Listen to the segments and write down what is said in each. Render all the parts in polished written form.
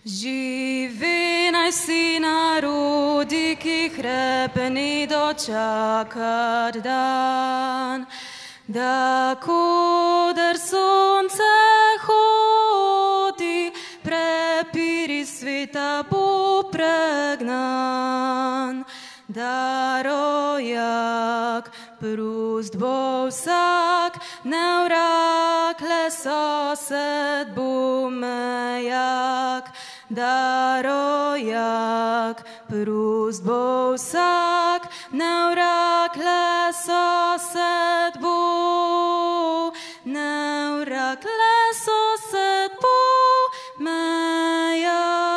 Živi naj si narodi, ki hrepeni dočakat dan, da koder sonce hodi, prepiri sveta bo pregnan. Da rojak prust bo vsak, nevrak le sosed bo mejak. Da rojak prust bo vsak, nevrak le sosed bo, nevrak le sosed bo mejak.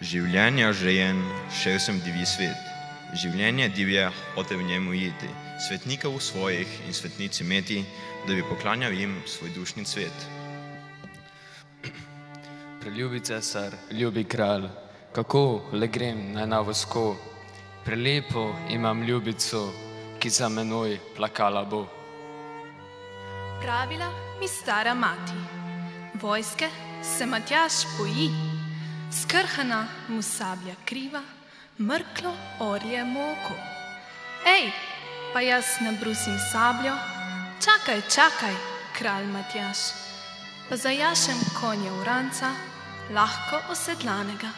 Življenja žejen, šel sem divji svet. Življenje divje, hote v njemu iti, svetnikov svojih in svetnici imeti, da bi poklanjal jim svoj dušni cvet. Preljubi cesar, ljubi kralj, kako le grem naj na vozko. Prelepo imam ljubico, ki za menoj plakala bo. Pravila mi stara mati, vojske se Matjaž boji. Skrhana mu sablja kriva, mrklo orje mu oko. Ej, pa jaz nabrusim sabljo, čakaj, čakaj, kralj Matjaž. Pa zajašem konje uranca, lahko osedlanega.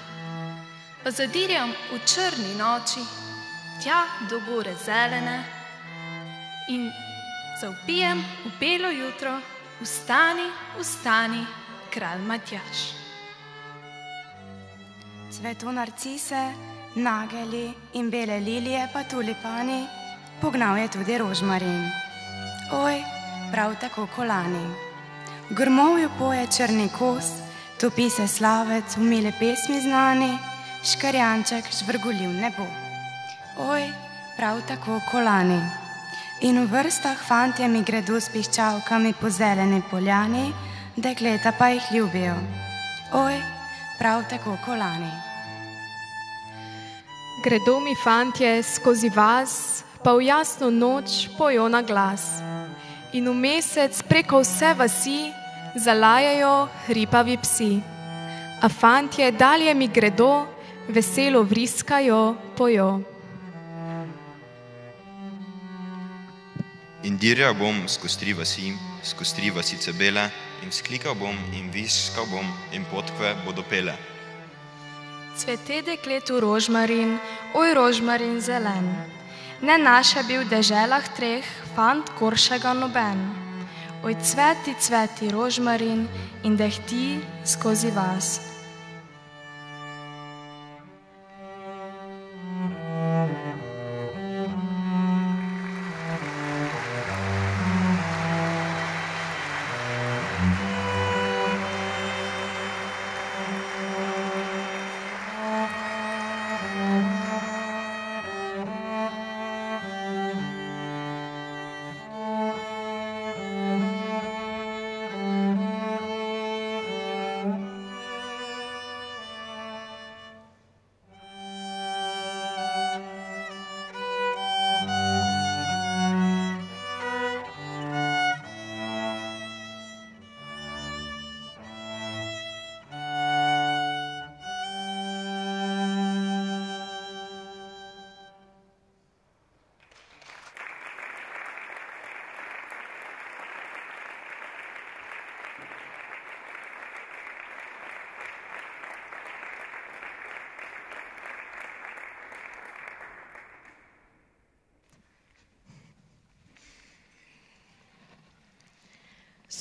Pa zadirjam v črni noči, tja do gore zelene in zavpijem v belo jutro, vstani, vstani, kralj Matjaž. Cveto narcise, nageli in bele lilije pa tulipani, pognal je tudi rožmarin. Oj, prav tako kolani. Grmovju poje črni kos, topi se slavec v mile pesmi znani, škarjanček žvrguli v nebo. Oj, prav tako kolani. In v vrstah fantje mi gredo s piščalkami po zeleni poljani, dekleta pa jih ljubijo. Oj, prav tako kolani. Gredo mi fantje skozi vas, pa v jasno noč pojo na glas. In v mesec preko vse vasi zalajajo hripavi psi. A fantje dalje mi gredo, veselo vriskajo, pojo. In dirjal bom skozi tri vasice bele, in sklikal bom in viskal bom in potkve bodo pele. Cvete dekletu rožmarin, oj rožmarin zelen. Ne naša bi v deželah treh, fant goršega noben. Oj cveti, cveti rožmarin in dehti skozi vas.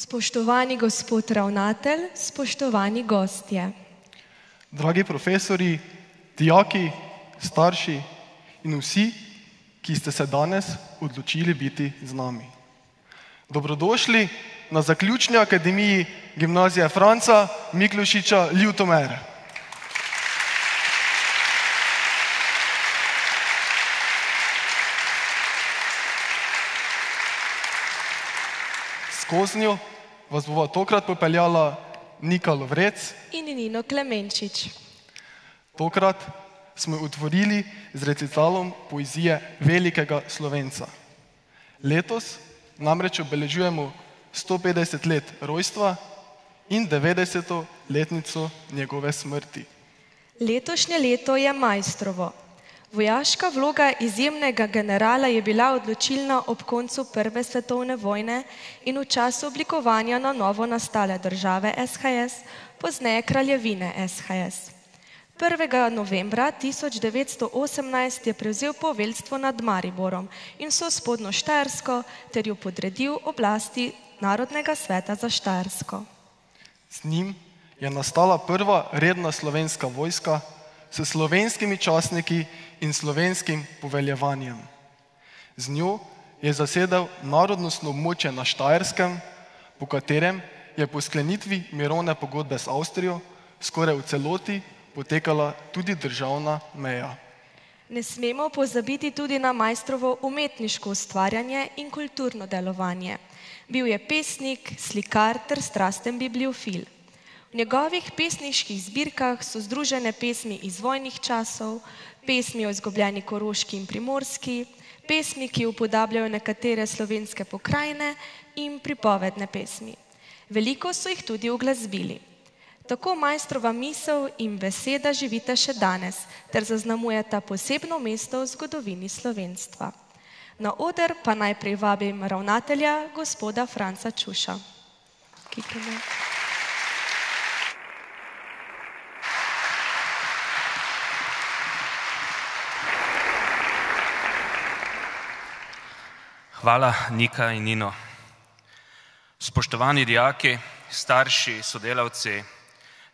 Spoštovani gospod ravnatelj, spoštovani gostje. Dragi profesori, dijaki, starši in vsi, ki ste se danes odločili biti z nami. Dobrodošli na zaključni akademiji Gimnazije Franca Miklošiča Ljutomer. Skozi njo vas bova tokrat popeljala Nika Lovrec. In Nino Klemenčič. Tokrat smo jo otvorili z recitalom poezije velikega Slovenca. Letos namreč obeležujemo 150 let rojstva in 90. letnico njegove smrti. Letošnje leto je Maistrovo. Vojaška vloga izjemnega generala je bila odločilna ob koncu Prve svetovne vojne in v času oblikovanja na novo nastale države SHS, pozneje kraljevine SHS. 1. novembra 1918 je prevzel poveljstvo nad Mariborom in vso spodnjo Štajersko ter jo podredil oblasti Narodnega sveta za Štajersko. Z njim je nastala prva redna slovenska vojska s slovenskimi častniki in slovenskim poveljevanjem. Z njo je zasedel narodnostno območje na Štajerskem, po katerem je po sklenitvi mirovne pogodbe s Avstrijo skoraj v celoti potekala tudi državna meja. Ne smemo pozabiti tudi na Maistrovo umetniško ustvarjanje in kulturno delovanje. Bil je pesnik, slikar ter strasten bibliofil. V njegovih pesniških zbirkah so združene pesmi iz vojnih časov, pesmi o izgubljeni Koroški in Primorski, pesmi, ki upodabljajo nekatere slovenske pokrajine in pripovedne pesmi. Veliko so jih tudi uglasbili. Tako Maistrova misel in beseda živita še danes ter zaznamujeta posebno mesto v zgodovini slovenstva. Na oder pa najprej vabim ravnatelja, gospoda Franca Čuša. Hvala, Nika in Nino. Spoštovani dijaki, starši, sodelavci,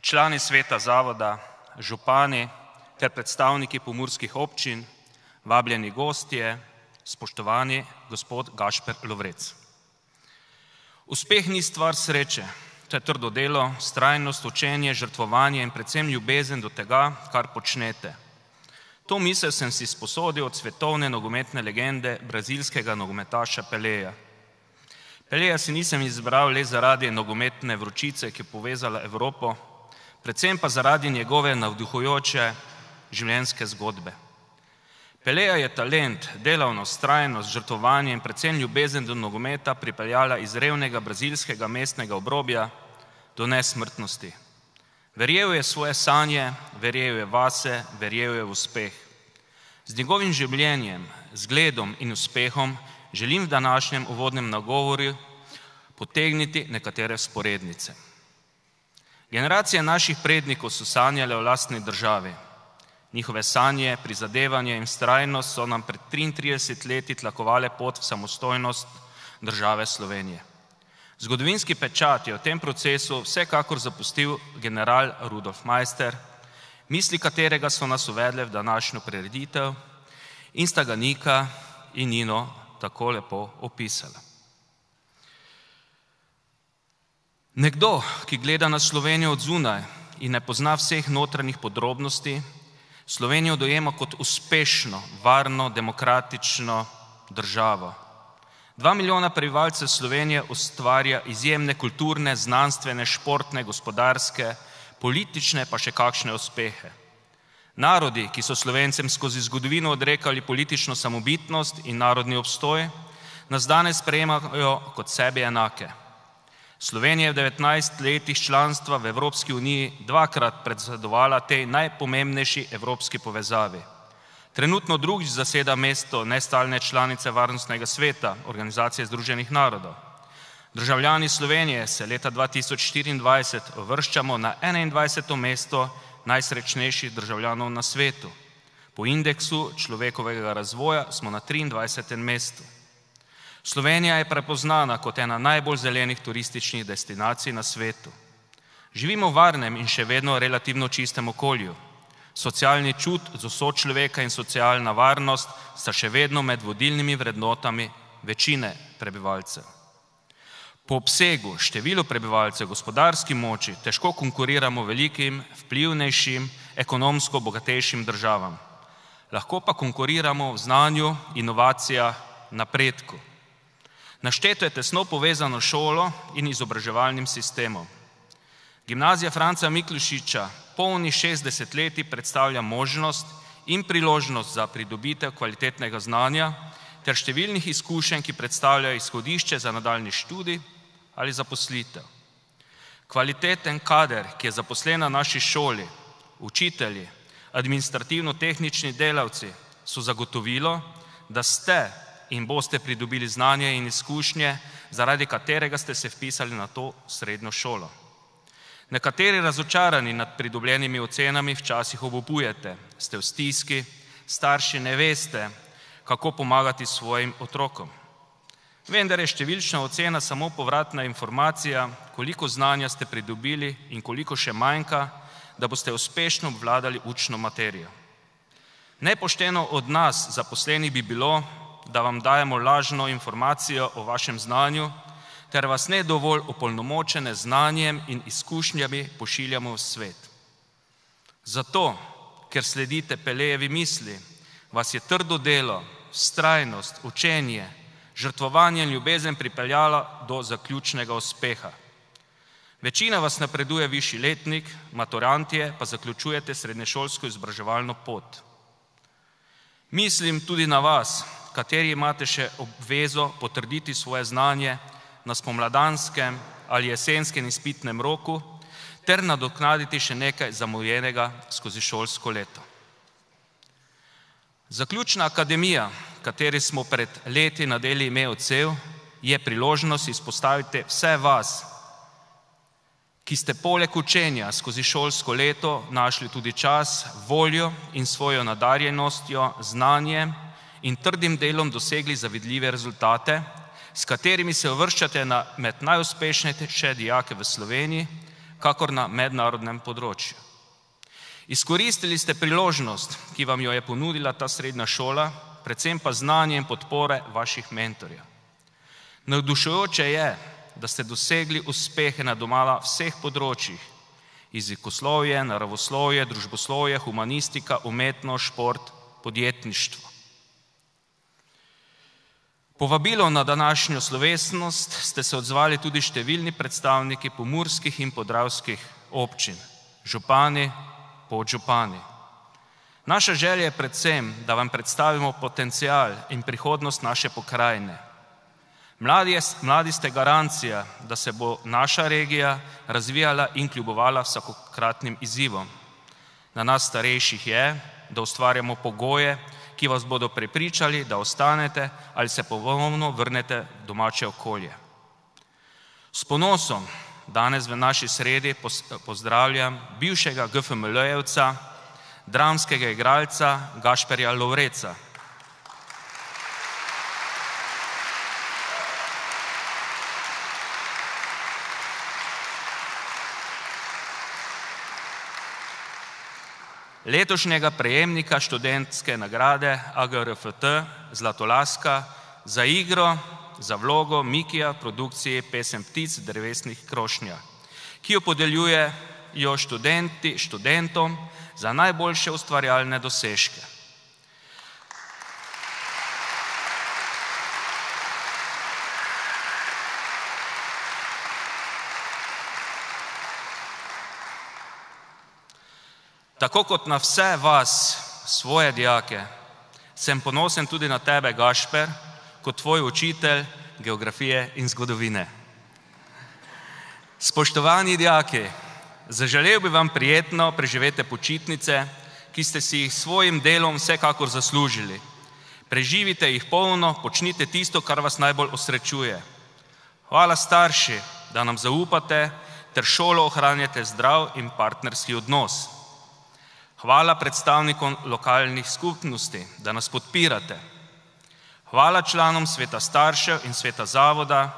člani sveta zavoda, župani ter predstavniki pomurskih občin, vabljeni gostje, spoštovani gospod Gašper Lovrec. Uspeh ni stvar sreče, to je trdo delo, vztrajnost, učenje, žrtvovanje in predvsem ljubezen do tega, kar počnete. To misel sem si sposodil od svetovne nogometne legende brazilskega nogometaša Peleja. Peleja si nisem izbral le zaradi nogometne vročice, ki je povezala Evropo, predvsem pa zaradi njegove navduhujoče življenjske zgodbe. Peleja je talent, delavnost, vztrajnost, žrtvovanje in predvsem ljubezen do nogometa pripeljala iz revnega brazilskega mestnega obrobja do nesmrtnosti. Verjel je svoje sanje, verjel je vase, verjel je v uspeh. Z njegovim življenjem, zgledom in uspehom želim v današnjem uvodnem nagovoru potegniti nekatere vzporednice. Generacije naših prednikov so sanjale o lastni državi. Njihove sanje, prizadevanje in vztrajnost so nam pred 33 leti tlakovale pot v samostojnost države Slovenije. Zgodovinski pečat je v tem procesu vsekakor zapustil general Rudolf Maister, misli katerega so nas uvedle v današnjo prireditev in sta ga Nika in Nino tako lepo opisala. Nekdo, ki gleda na Slovenijo od zunaj in ne pozna vseh notranjih podrobnosti, Slovenijo dojema kot uspešno, varno, demokratično državo. 2 milijona prebivalcev Slovenije ustvarja izjemne kulturne, znanstvene, športne, gospodarske, politične pa še kakšne uspehe. Narodi, ki so Slovencem skozi zgodovino odrekali politično samobitnost in narodni obstoj, nas danes sprejemajo kot sebi enake. Slovenija je v 19 letih članstva v Evropski uniji dvakrat predsedovala tej najpomembnejši evropski povezavi. Trenutno drugič zaseda mesto nestalne članice Varnostnega sveta Organizacije združenih narodov. Državljani Slovenije se leta 2024 uvrščamo na 21. mesto najsrečnejših državljanov na svetu. Po indeksu človekovega razvoja smo na 23. mestu. Slovenija je prepoznana kot ena najbolj zelenih turističnih destinacij na svetu. Živimo v varnem in še vedno relativno čistem okolju. Socialni čut za sočloveka in socialna varnost sta še vedno med vodilnimi vrednotami večine prebivalcev. Po obsegu, številu prebivalcev, gospodarski moči težko konkuriramo velikim, vplivnejšim, ekonomsko bogatejšim državam. Lahko pa konkuriramo v znanju, inovacijah, napredku. Našteto je tesno povezano šolo in izobraževalnim sistemom. Gimnazija Franca Miklošiča polni 60 leti predstavlja možnost in priložnost za pridobitev kvalitetnega znanja ter številnih izkušenj, ki predstavljajo izhodišče za nadaljnji študij ali zaposlitev. Kvaliteten kader, ki je zaposlen na naši šoli, učitelji, administrativno-tehnični delavci, so zagotovilo, da ste in boste pridobili znanje in izkušnje, zaradi katerega ste se vpisali na to srednjo šolo. Nekateri razočarani nad pridobljenimi ocenami včasih obupujete, ste v stiski, starši ne veste, kako pomagati svojim otrokom. Vendar je številčna ocena samo povratna informacija, koliko znanja ste pridobili in koliko še manjka, da boste uspešno obvladali učno materijo. Nepošteno od nas, zaposlenih, bi bilo, da vam dajemo lažno informacijo o vašem znanju, ter vas ne dovolj opolnomočene znanjem in izkušnjami pošiljamo v svet. Zato, ker sledite Pelejevi misli, vas je trdo delo, vztrajnost, učenje, žrtvovanje in ljubezen pripeljala do zaključnega uspeha. Večina vas napreduje višji letnik, maturantje pa zaključujete srednješolsko izobraževalno pot. Mislim tudi na vas, kateri imate še obvezo potrditi svoje znanje na spomladanskem ali jesenskem izpitnem roku ter nadoknaditi še nekaj zamujenega skozi šolsko leto. Zaključna akademija, kateri smo pred leti nadeli ime odsev, je priložnost izpostaviti vse vas, ki ste poleg učenja skozi šolsko leto našli tudi čas, voljo in svojo nadarjenostjo, znanjem in trdim delom dosegli zavidljive rezultate, s katerimi se uvrščate med najuspešnejše dijake v Sloveniji, kakor na mednarodnem področju. Izkoristili ste priložnost, ki vam jo je ponudila ta srednja šola, predvsem pa znanje in podpore vaših mentorjev. Navdušujoče je, da ste dosegli uspehe na domala vseh področjih: jezikoslovje, naravoslovje, družboslovje, humanistika, umetnost, šport, podjetništvo. Povabilo na današnjo slovesnost ste se odzvali tudi številni predstavniki pomurskih in podravskih občin, župani, podžupani. Naša želja je predvsem, da vam predstavimo potencial in prihodnost naše pokrajine. Mladi ste garancija, da se bo naša regija razvijala in kljubovala vsakokratnim izzivom. Na nas starejših je, da ustvarjamo pogoje, ki vas bodo prepričali, da ostanete ali se ponovno vrnete v domače okolje. S ponosom danes v naši sredi pozdravljam bivšega GFML-jevca, dramskega igralca Gašperja Lovreca. Letošnjega prejemnika študentske nagrade AGRFT Zlatolaska za igro, za vlogo Mikija v produkciji Pesem ptic drevesnih krošnja, ki jo podeljujejo študenti študentom za najboljše ustvarjalne dosežke. Tako kot na vse vas, svoje dijake, sem ponosen tudi na tebe, Gašper, kot tvoj učitelj geografije in zgodovine. Spoštovani dijaki, zaželel bi vam prijetno preživete počitnice, ki ste si jih s svojim delom vsekakor zaslužili. Preživite jih polno, počnite tisto, kar vas najbolj osrečuje. Hvala starši, da nam zaupate ter šolo ohranjate zdrav in partnerski odnos. Hvala predstavnikom lokalnih skupnosti, da nas podpirate. Hvala članom sveta staršev in sveta zavoda,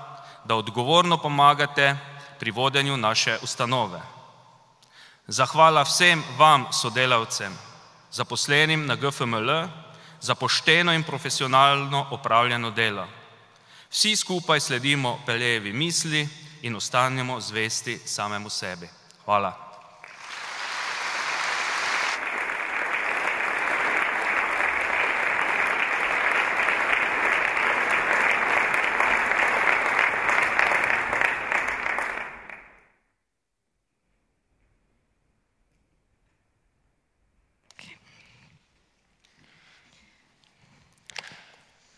da odgovorno pomagate pri vodenju naše ustanove. Zahvala vsem vam, sodelavcem, zaposlenim na GFML, za pošteno in profesionalno opravljeno delo. Vsi skupaj sledimo Pelejevi misli in ostanemo zvesti samemu sebi. Hvala.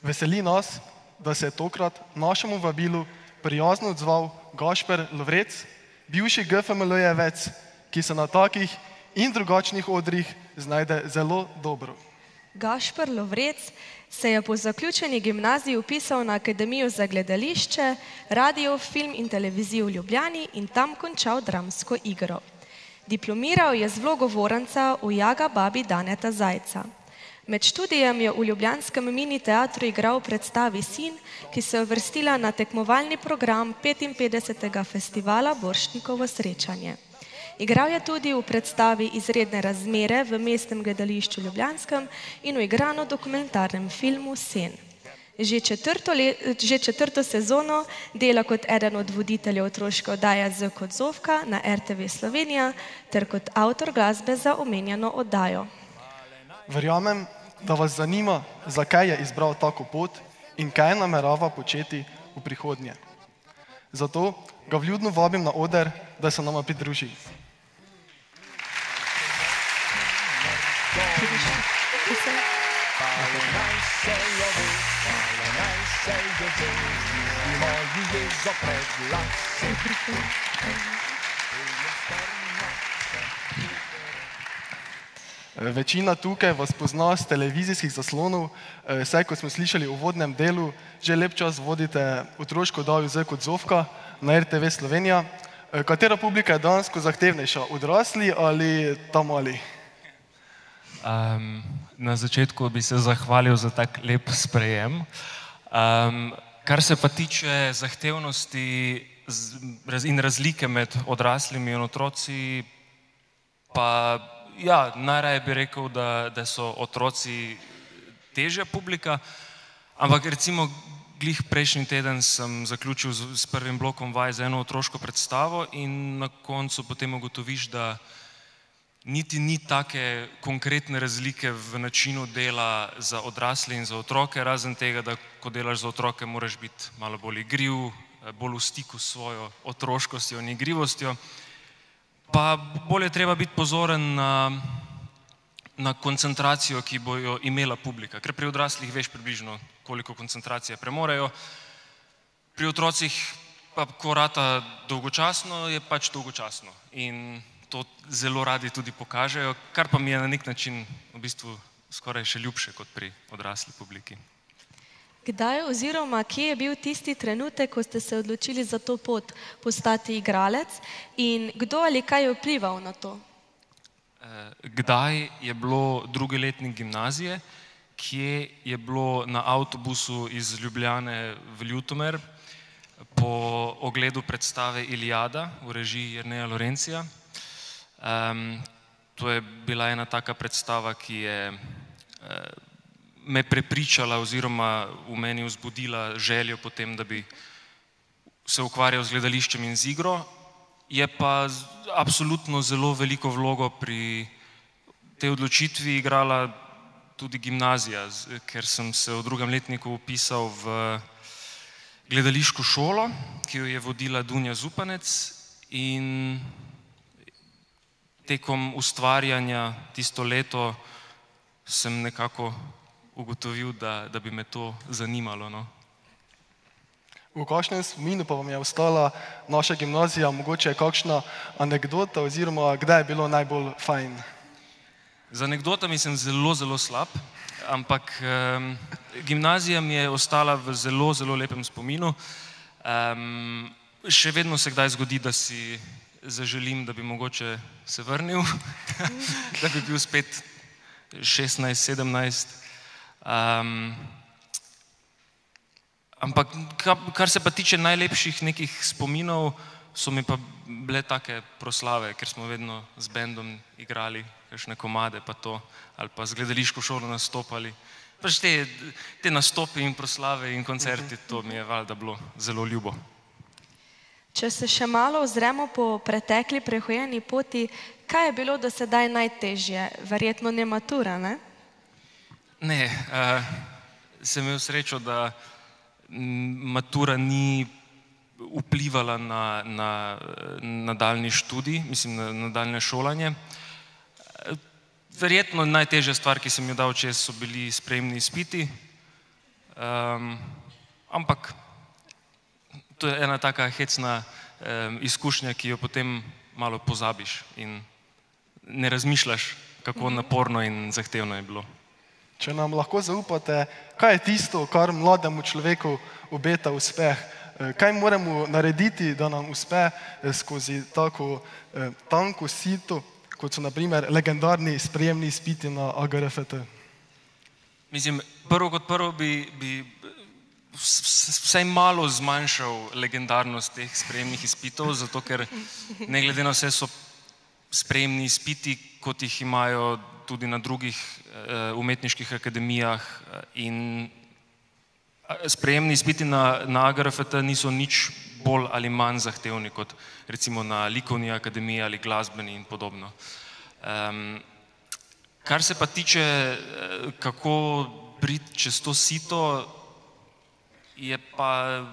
Veseli nas, da se je tokrat našemu vabilu prijazno odzval Gašper Lovrec, bivši GFML-jevec, ki se na takih in drugačnih odrih znajde zelo dobro. Gašper Lovrec se je po zaključeni gimnaziji upisal na Akademijo za gledališče, radio, film in televizijo v Ljubljani in tam končal dramsko igro. Diplomiral je z vlogo Voranca v Jaga babi Daneta Zajca. Med študijem je v ljubljanskem mini teatru igral v predstavi Sin, ki se je uvrstila na tekmovalni program 55. festivala Borštnikovo srečanje. Igral je tudi v predstavi Izredne razmere v Mestnem gledališču Ljubljanskem in v igrano dokumentarnem filmu Sen. Že četrto sezono dela kot eden od voditeljev otroške oddaje Z kot Zofka na RTV Slovenija ter kot avtor glasbe za omenjeno oddajo. Verjamem, da vas zanima, zakaj je izbral tako pot in kaj namerava početi v prihodnje. Zato ga vljudno vabim na oder, da se nama pridruži. Večina tukaj vas pozna z televizijskih zaslonov, saj kot smo slišali v uvodnem delu, že lep čas vodite otroško oddajo Z kot Zofka na RTV Slovenija. Katera publika je dejansko zahtevnejša, odrasli ali ta mali? Na začetku bi se zahvalil za tak lep sprejem. Kar se pa tiče zahtevnosti in razlike med odraslimi in otroci, pa ja, najraje bi rekel, da so otroci težja publika, ampak recimo glih prejšnji teden sem zaključil s prvim blokom vaj za eno otroško predstavo in na koncu potem ugotoviš, da niti ni take konkretne razlike v načinu dela za odrasle in za otroke, razen tega, da ko delaš za otroke, moraš biti malo bolj igriv, bolj v stiku s svojo otroškostjo in igrivostjo. Pa bolj je treba biti pozoren na koncentracijo, ki bo jo imela publika, ker pri odraslih veš približno, koliko koncentracije premorejo. Pri otrocih pa, ko rata dolgočasno, je pač dolgočasno in to zelo radi tudi pokažejo, kar pa mi je na nek način v bistvu skoraj še ljubše kot pri odrasli publiki. Kdaj oziroma kje je bil tisti trenutek, ko ste se odločili za to pot postati igralec in kdo ali kaj je vplival na to? Kdaj je bilo drugi letnik gimnazije, kje je bilo na avtobusu iz Ljubljane v Ljutomer po ogledu predstave Iliada v režiji Jerneja Lorencija. To je bila ena taka predstava, ki je me prepričala oziroma v meni vzbudila željo potem, da bi se ukvarjal z gledališčem in z igro. Je pa absolutno zelo veliko vlogo pri tej odločitvi igrala tudi gimnazija, ker sem se v drugem letniku vpisal v gledališko šolo, ki jo je vodila Dunja Zupanec in tekom ustvarjanja tisto leto sem nekako ugotovil, da bi me to zanimalo. No. V kakšnem spominu pa vam je ostala naša gimnazija, mogoče kakšna anekdota oziroma kdaj je bilo najbolj fajn? Z anekdotami sem zelo, zelo slab, ampak gimnazija mi je ostala v zelo, zelo lepem spominu. Še vedno se kdaj zgodi, da si zaželim, da bi mogoče se vrnil, da bi bil spet 16, 17. Ampak kar se pa tiče najlepših nekih spominov, so mi pa bile take proslave, ker smo vedno z bendom igrali kakšne komade pa to, ali pa z gledališko šolo nastopali. Pač te nastopi in proslave in koncerti, to mi je valjda bilo zelo ljubo. Če se še malo ozremo po pretekli prehojeni poti, kaj je bilo do sedaj najtežje? Verjetno ne matura, ne? Ne, sem imel srečo, da matura ni vplivala na nadaljnji študij, mislim na nadaljnje šolanje. Verjetno najtežja stvar, ki sem jo dal čez, so bili sprejemni izpiti. ampak to je ena taka hecna izkušnja, ki jo potem malo pozabiš in ne razmišljaš, kako naporno in zahtevno je bilo. Če nam lahko zaupate, kaj je tisto, kar mlademu človeku obeta uspeh? Kaj moramo narediti, da nam uspe skozi tako tanko sito, kot so na primer legendarni sprejemni izpiti na AGRFT? Mislim, prvo kot prvo bi vsaj malo zmanjšal legendarnost teh sprejemnih izpitov, zato ker ne glede na vse so sprejemni izpiti, kot jih imajo tudi na drugih umetniških akademijah, in sprejemni izpiti na AGRFT niso nič bolj ali manj zahtevni kot recimo na likovni akademiji ali glasbeni in podobno. Kar se pa tiče, kako priti čez to sito, je pa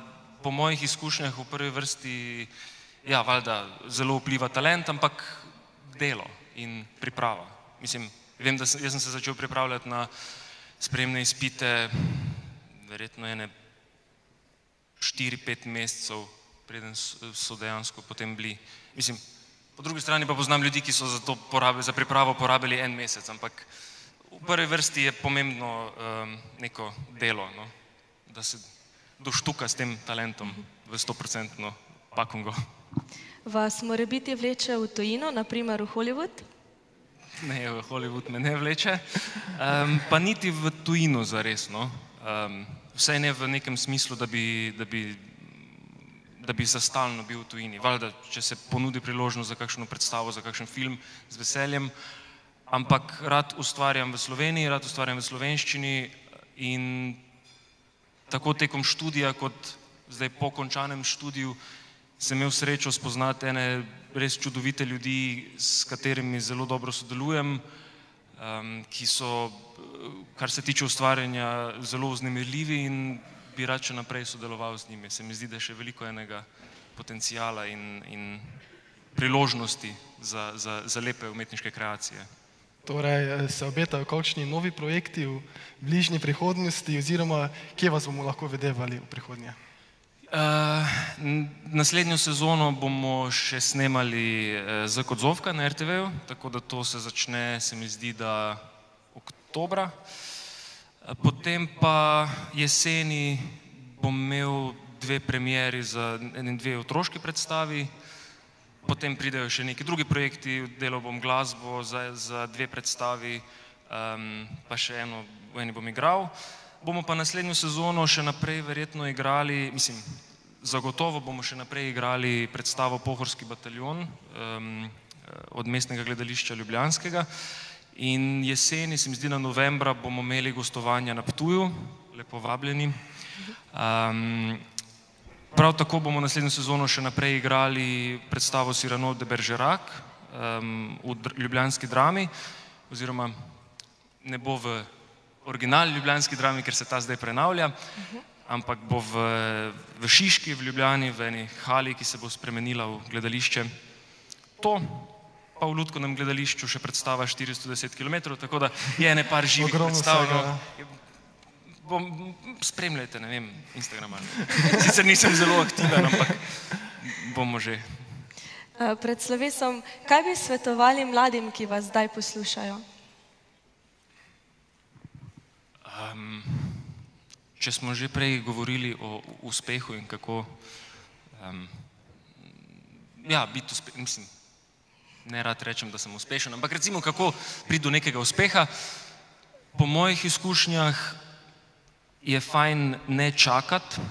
po mojih izkušnjah v prvi vrsti, ja, valjda zelo vpliva talent, ampak delo in priprava. Mislim, vem, da jaz sem se začel pripravljati na sprejemne izpite verjetno 4-5 mesecev, preden so dejansko potem bili. Mislim, po drugi strani pa poznam ljudi, ki so za pripravo porabili 1 mesec, ampak v prvi vrsti je pomembno neko delo, no, da se doštuka s tem talentom v 100% pakungo. Vas morebiti vleče v tujino, naprimer v Hollywood? Ne, v Hollywood me ne vleče, pa niti v tujino zares, no. Vsaj ne v nekem smislu, da bi za stalno bil v tujini. Valjda, če se ponudi priložnost za kakšno predstavo, za kakšen film, z veseljem, ampak rad ustvarjam v Sloveniji, rad ustvarjam v slovenščini in tako tekom študija, kot zdaj po končanem študiju, sem imel srečo spoznati ene res čudovite ljudi, s katerimi zelo dobro sodelujem, ki so, kar se tiče ustvarjanja, zelo vznemirljivi in bi rad še naprej sodeloval z njimi. Se mi zdi, da je še veliko enega potencijala in priložnosti za lepe umetniške kreacije. Torej, se obetajo kakšni novi projekti v bližnji prihodnosti oziroma kje vas bomo lahko videvali v prihodnje? Naslednjo sezono bomo še snemali za Kotzovka na RTV-ju, tako da to se začne, se mi zdi, da oktobra. Potem pa jeseni bom imel 2 premieri za 2 otroški predstavi, potem pridejo še neki drugi projekti, delal bom glasbo za 2 predstavi, pa še v eni bom igral. Bomo pa naslednjo sezono še naprej verjetno igrali, mislim, zagotovo bomo še naprej igrali predstavo Pohorski bataljon od Mestnega gledališča ljubljanskega in jeseni, se mi zdi, na novembra bomo imeli gostovanja na Ptuju, lepo vabljeni. Prav tako bomo naslednjo sezono še naprej igrali predstavo Cyrano de Bergerac v ljubljanski drami, oziroma ne bo v originalni ljubljanski drami, ker se ta zdaj prenavlja, ampak bo v Šiški v Ljubljani, v eni hali, ki se bo spremenila v gledališče. To pa v Lutkovnem gledališču še predstava 410 km, tako da je ene par živih predstav. Spremljajte, ne vem, Instagrama. Sicer nisem zelo aktiven, ampak bomo že. Pred slovesom, kaj bi svetovali mladim, ki vas zdaj poslušajo? Če smo že prej govorili o uspehu in kako biti uspešen, mislim, ne rad rečem, da sem uspešen, ampak recimo, kako priti do nekega uspeha, po mojih izkušnjah je fajn ne čakati,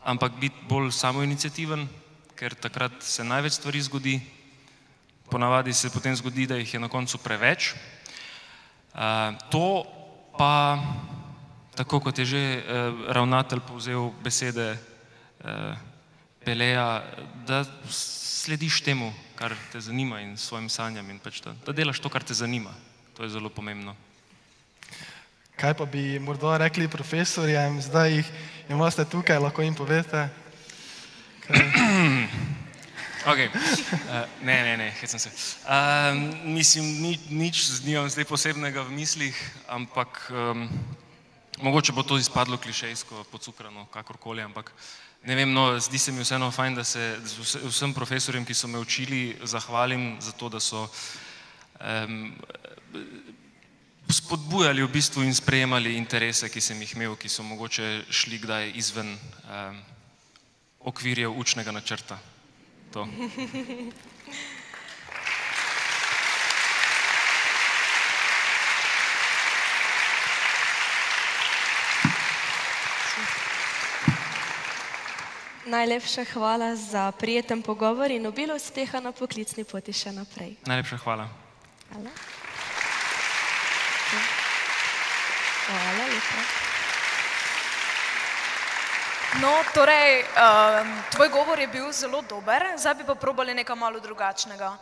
ampak biti bolj samoiniciativen, ker takrat se največ stvari zgodi, ponavadi se potem zgodi, da jih je na koncu preveč. To pa, tako kot je že ravnatelj povzel besede Peleja, da slediš temu, kar te zanima in svojim sanjam in pač da delaš to, kar te zanima. To je zelo pomembno. Kaj pa bi morda rekli profesorjem, zdaj jih imate tukaj, lahko jim povete? Ok, ne, hecam se. Mislim, nič nimam zdaj posebnega v mislih, ampak Mogoče bo to izpadlo klišejsko, pocukrano, kakorkoli, ampak ne vem, no, zdi se mi vseeno fajn, da se vsem profesorjem, ki so me učili, zahvalim za to, da so spodbujali v bistvu in sprejemali interese, ki sem jih imel, ki so mogoče šli kdaj izven okvirjev učnega načrta. To. Najlepša hvala za prijeten pogovor in obilo uspeha na poklicni poti še naprej. Najlepša hvala. Hvala. Hvala lepa. No, torej, tvoj govor je bil zelo dober, zdaj bi pa probali nekaj malo drugačnega.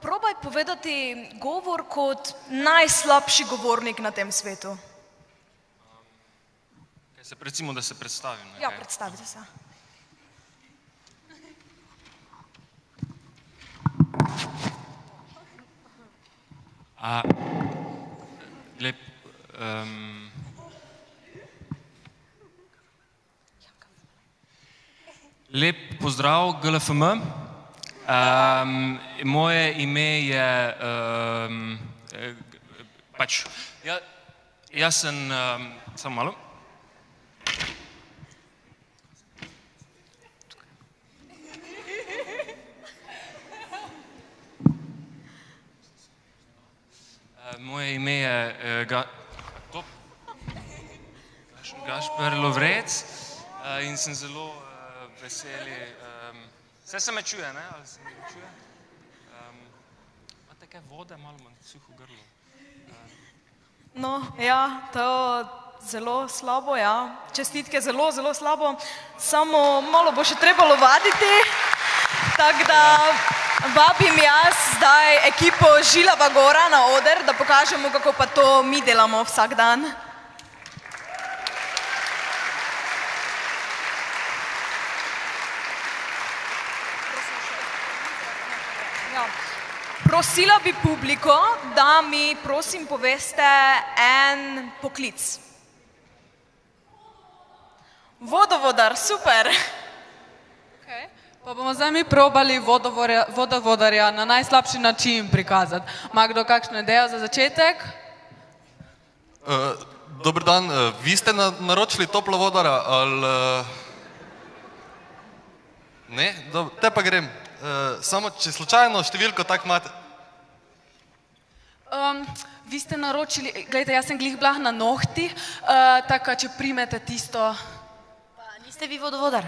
Probaj povedati govor kot najslabši govornik na tem svetu. Recimo, da se predstavim. Ja, predstavite se. Lep pozdrav, GLFM. Moje ime je pač, jaz sem, samo malo. Moje ime je Gašper Lovrec in sem zelo veseli. Vse se me čuje, ne? Ali se me čuje? Imate kaj vode, malo manj suho grlo? No, ja, to zelo slabo, ja. Čestitke zelo, zelo slabo. Samo malo bo še trebalo vaditi. Tako da vabim jaz zdaj ekipo Žilava Gora na oder, da pokažemo, kako pa to mi delamo vsak dan. Prosila bi publiko, da mi prosim poveste en poklic. Vodovodar, super. Pa bomo zdaj mi probali vodovodarja na najslabši način prikazati. Ima kdo kakšno idejo za začetek? Dober dan, vi ste naročili toplovodara ali... Ne? Te pa grem. Samo, če slučajno številko tak imate. Vi ste naročili, gledajte, jaz sem glih blah na nohtih, tako, če primete tisto... Pa niste vi vodovodar?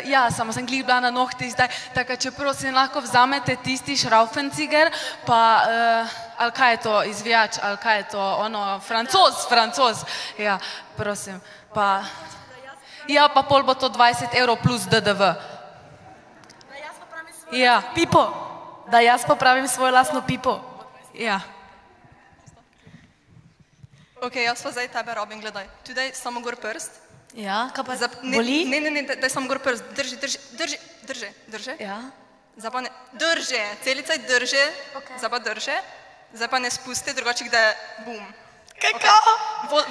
Ja, samo sem glih bila na nohtih zdaj, tako, če prosim lahko vzamete tisti šraufenciger, pa, ali kaj je to, izvijač, ali kaj je to, ono, francoz, ja, prosim, pa... Ja, pa pol bo to 20 € plus DDV. Ja. Pipo, da jaz popravim svojo lastno pipo. Ja. Ok, jaz pa zdaj tebe robim, gledaj. Tu daj samo gor prst. Ja, kaj pa boli? Ne, daj samo gor prst. Drži. Ja. Zdaj pa ne, drži, celica drži, zdaj pa drži. Zdaj pa ne spusti, drugače da je bum. Kako?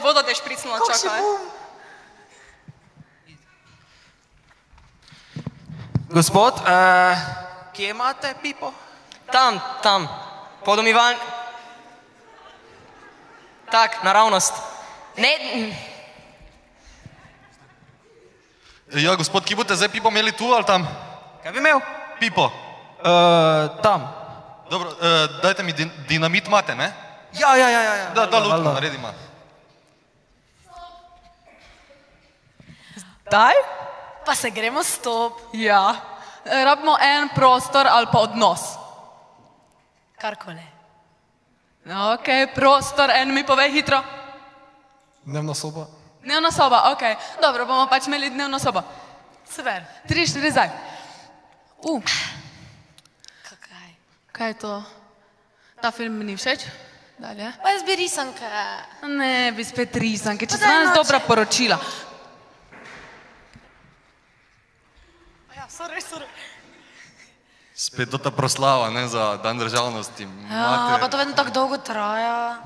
Voda da je špricnula, čakaj. Kako še bum? Gospod, kje imate pipo? Tam, pod umivalnikom. Tak, naravnost. Ne... Ja, gospod, kje boste zdaj pipo imeli tu ali tam? Kaj bi imel? Pipo. Tam. Dobro, dajte mi dinamit imate, ne? Ja. Da lutko naredimo. Daj? Pa se gremo stop. Ja. Rabimo en prostor ali pa odnos. Karkoli. Ok, prostor, en mi povej hitro. Dnevna soba. Dnevna soba, ok. Dobro, bomo pač imeli dnevno sobo. Super. 3, 4, zdaj. Kakaj? Kaj je to? Ta film mi ni všeč? Dalje. Pa jaz bi risanke. Ne, bi spet risanke, če so danes dobra poročila. Sorry. Spet ta proslava, ne, za dan državnosti. Ja, pa to vedno tako dolgo traja.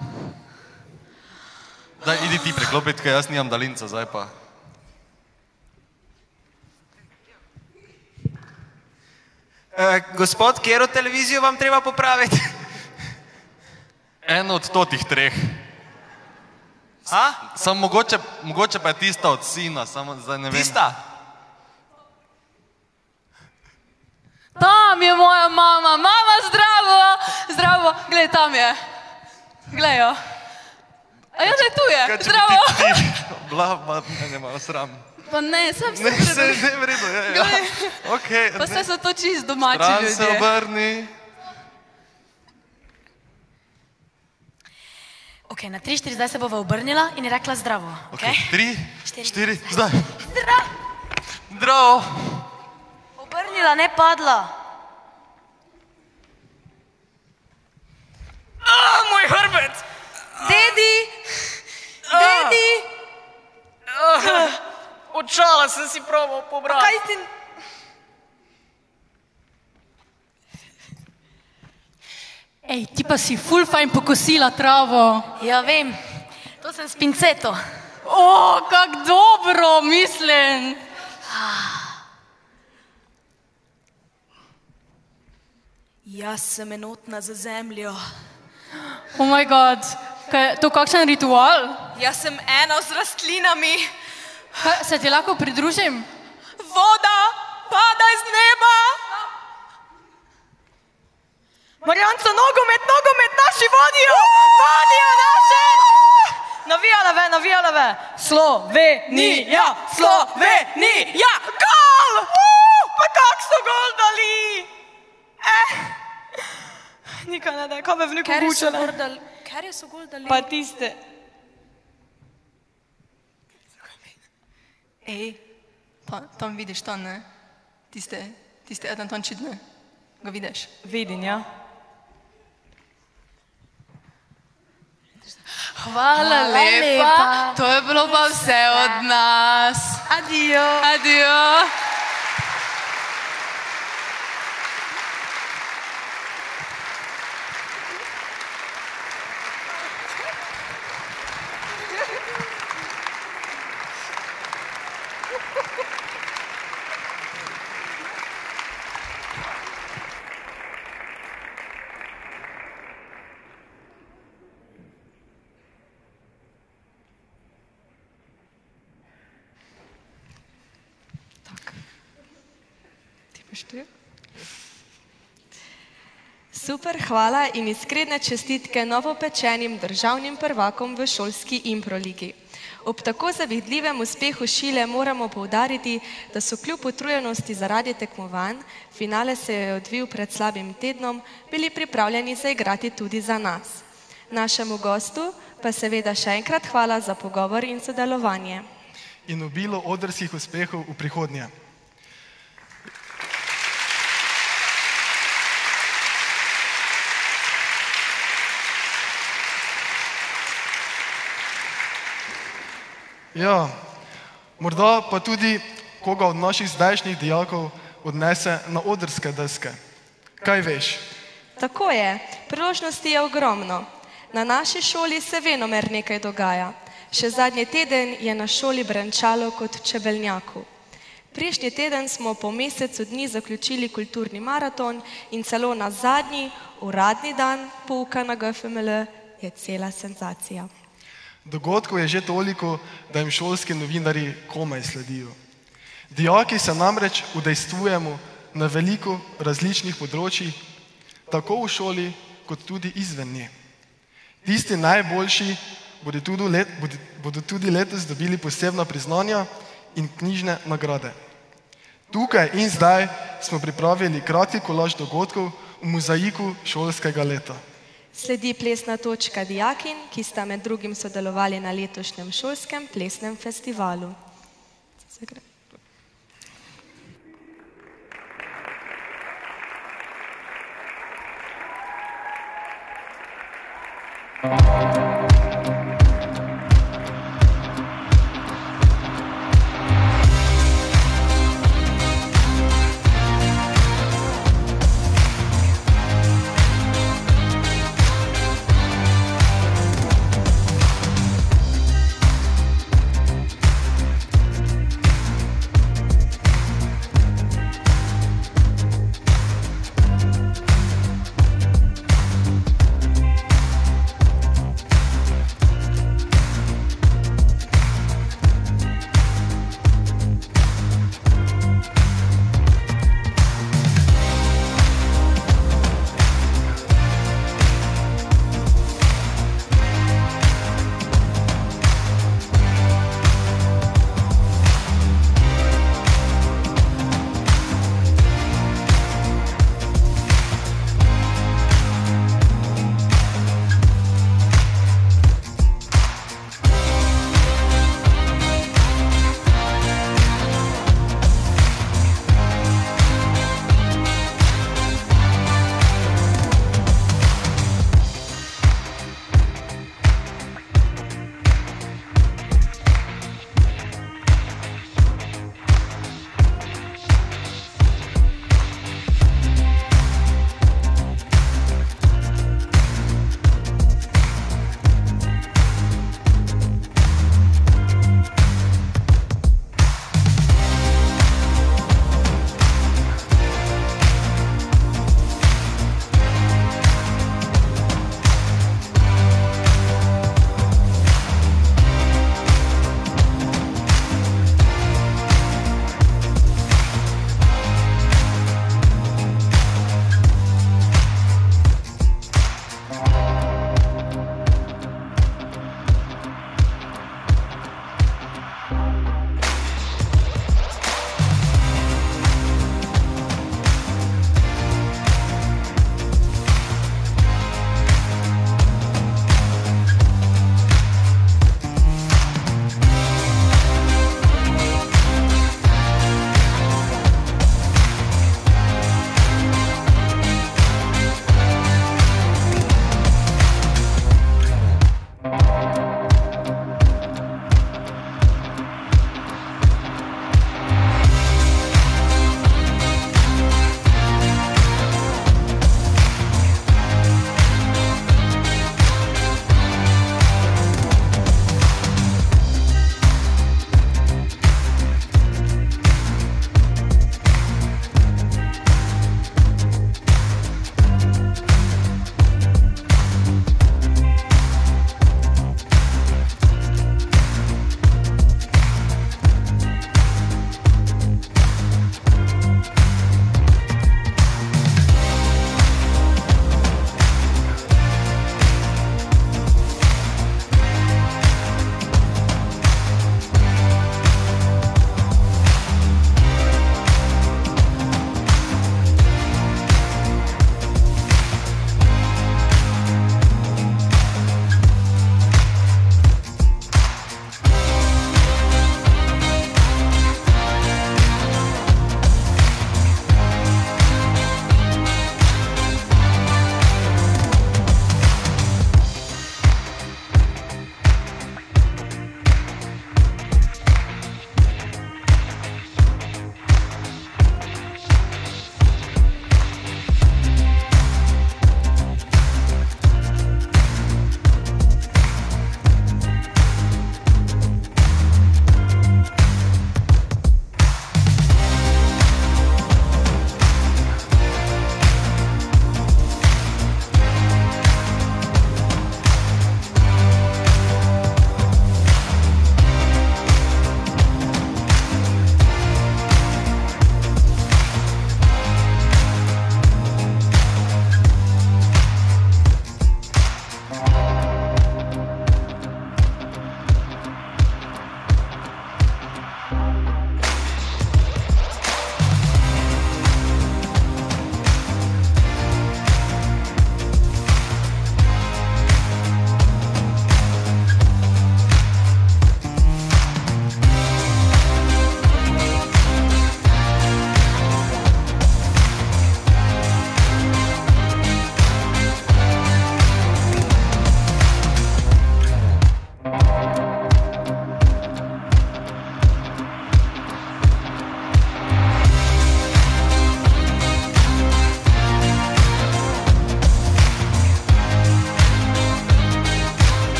Daj, idi ti preklopiti, ker jaz nimam daljinca, zdaj pa. Gospod, kjero televizijo vam treba popraviti? Eno od totih treh. Samo mogoče pa je tista od sina, samo zdaj ne vem. Tista? Tam je moja mama. Mama, zdravo! Zdravo. Glej, tam je. Glej jo. A ja, tu je. Zdravo. Bla, ne malo sram. Pa ne, sem se Ne, ne, v redu, ja. Okej. Pa se so to čist domači Stran ljudje. se obrni. Ok, na 3, 4, zdaj se bova obrnila in je rekla zdravo. Okej, 3, 4, zdaj. Zdravo. Zdravo. Obrnila, ne padla. Moj hrbet! Dedi! Dedi! Očala sem si probal pobrati. Kaj ti... Ej, ti pa si ful fajn pokosila travo. Ja, vem. To sem s pinceto. O, kak dobro, mislim. Jaz sem enotna za zemljo. Oh moj god, kaj, to kakšen ritual? Jaz sem eno z rastlinami. Kaj, se ti lahko pridružim? Voda pada iz neba. Marjanca, nogomet, naši vodijo! Vodijo naše! Navijala ve! Slovenija! Gol! Pa kak so gol dali? Nikaj ne da, kaj me veliko gučale. Ker so gol dali? Pa tiste. Ej, tam vidiš to, ne? Tiste eden tončit, ne? Ga vidiš? Vidim, ja. Hvala lepa. To je bilo pa vse od nas. Adijo. Adijo. Super, hvala in iskrene čestitke novopečenim državnim prvakom v šolski improligi. Ob tako zavidljivem uspehu Šile moramo poudariti, da so kljub utrujenosti zaradi tekmovanj, finale se je odvil pred slabim tednom, bili pripravljeni zaigrati tudi za nas. Našemu gostu pa seveda še enkrat hvala za pogovor in sodelovanje. In obilo odrskih uspehov v prihodnje. Ja, morda pa tudi koga od naših zdajšnjih dijakov odnese na odrske deske. Kaj veš? Tako je, priložnosti je ogromno. Na naši šoli se venomer nekaj dogaja. Še zadnji teden je na šoli brenčalo kot v čebelnjaku. Prejšnji teden smo po mesecu dni zaključili kulturni maraton in celo na zadnji uradni dan pouka na GFML je cela senzacija. Dogodkov je že toliko, da jim šolski novinarji komaj sledijo. Dijaki se namreč udejstvujemo na veliko različnih področjih, tako v šoli, kot tudi izven nje. Tisti najboljši bodo tudi letos dobili posebna priznanja in knjižne nagrade. Tukaj in zdaj smo pripravili kratki kolaž dogodkov v mozaiku šolskega leta. Sledi plesna točka dijakin, ki sta med drugim sodelovali na letošnjem šolskem plesnem festivalu.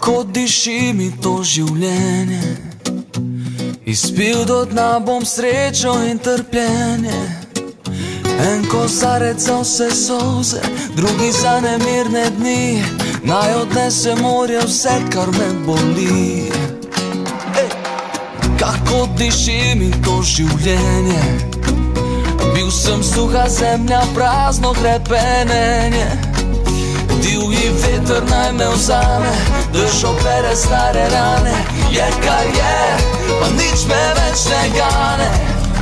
kako diši mi to življenje. Izpil do dna bom srečo in trpljenje. En kozarec za vse solze, drugi za nemirne dni. Naj odnese morje vse, kar me boli. Kako diši mi to življenje. Bil sem suha zemlja, prazno hrepenenje. Divji veter naj me vzame, dež opere stare rane. Je kar je, pa nič me več ne gane.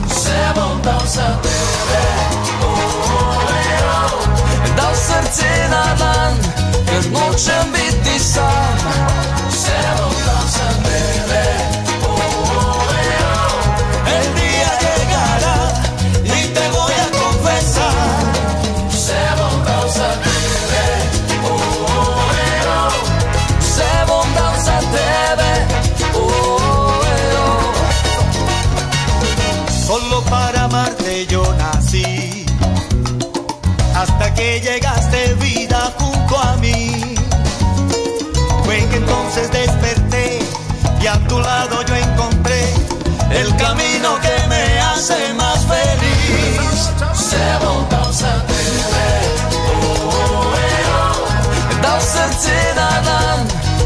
Vse bom dal za tebe, dal srce na dan, ker nočem biti sam. Vse bom dal za tebe, el día llegará y te voy a confesar. Vse bom dal za tebe, vse bom dal za tebe. Solo para amarte yo nací, hasta que llegaste vida junto a mí. Fue que entonces desperté y a tu lado yo encontré el camino que me hace más feliz. Vse bom dal za tebe, dal srce na dan,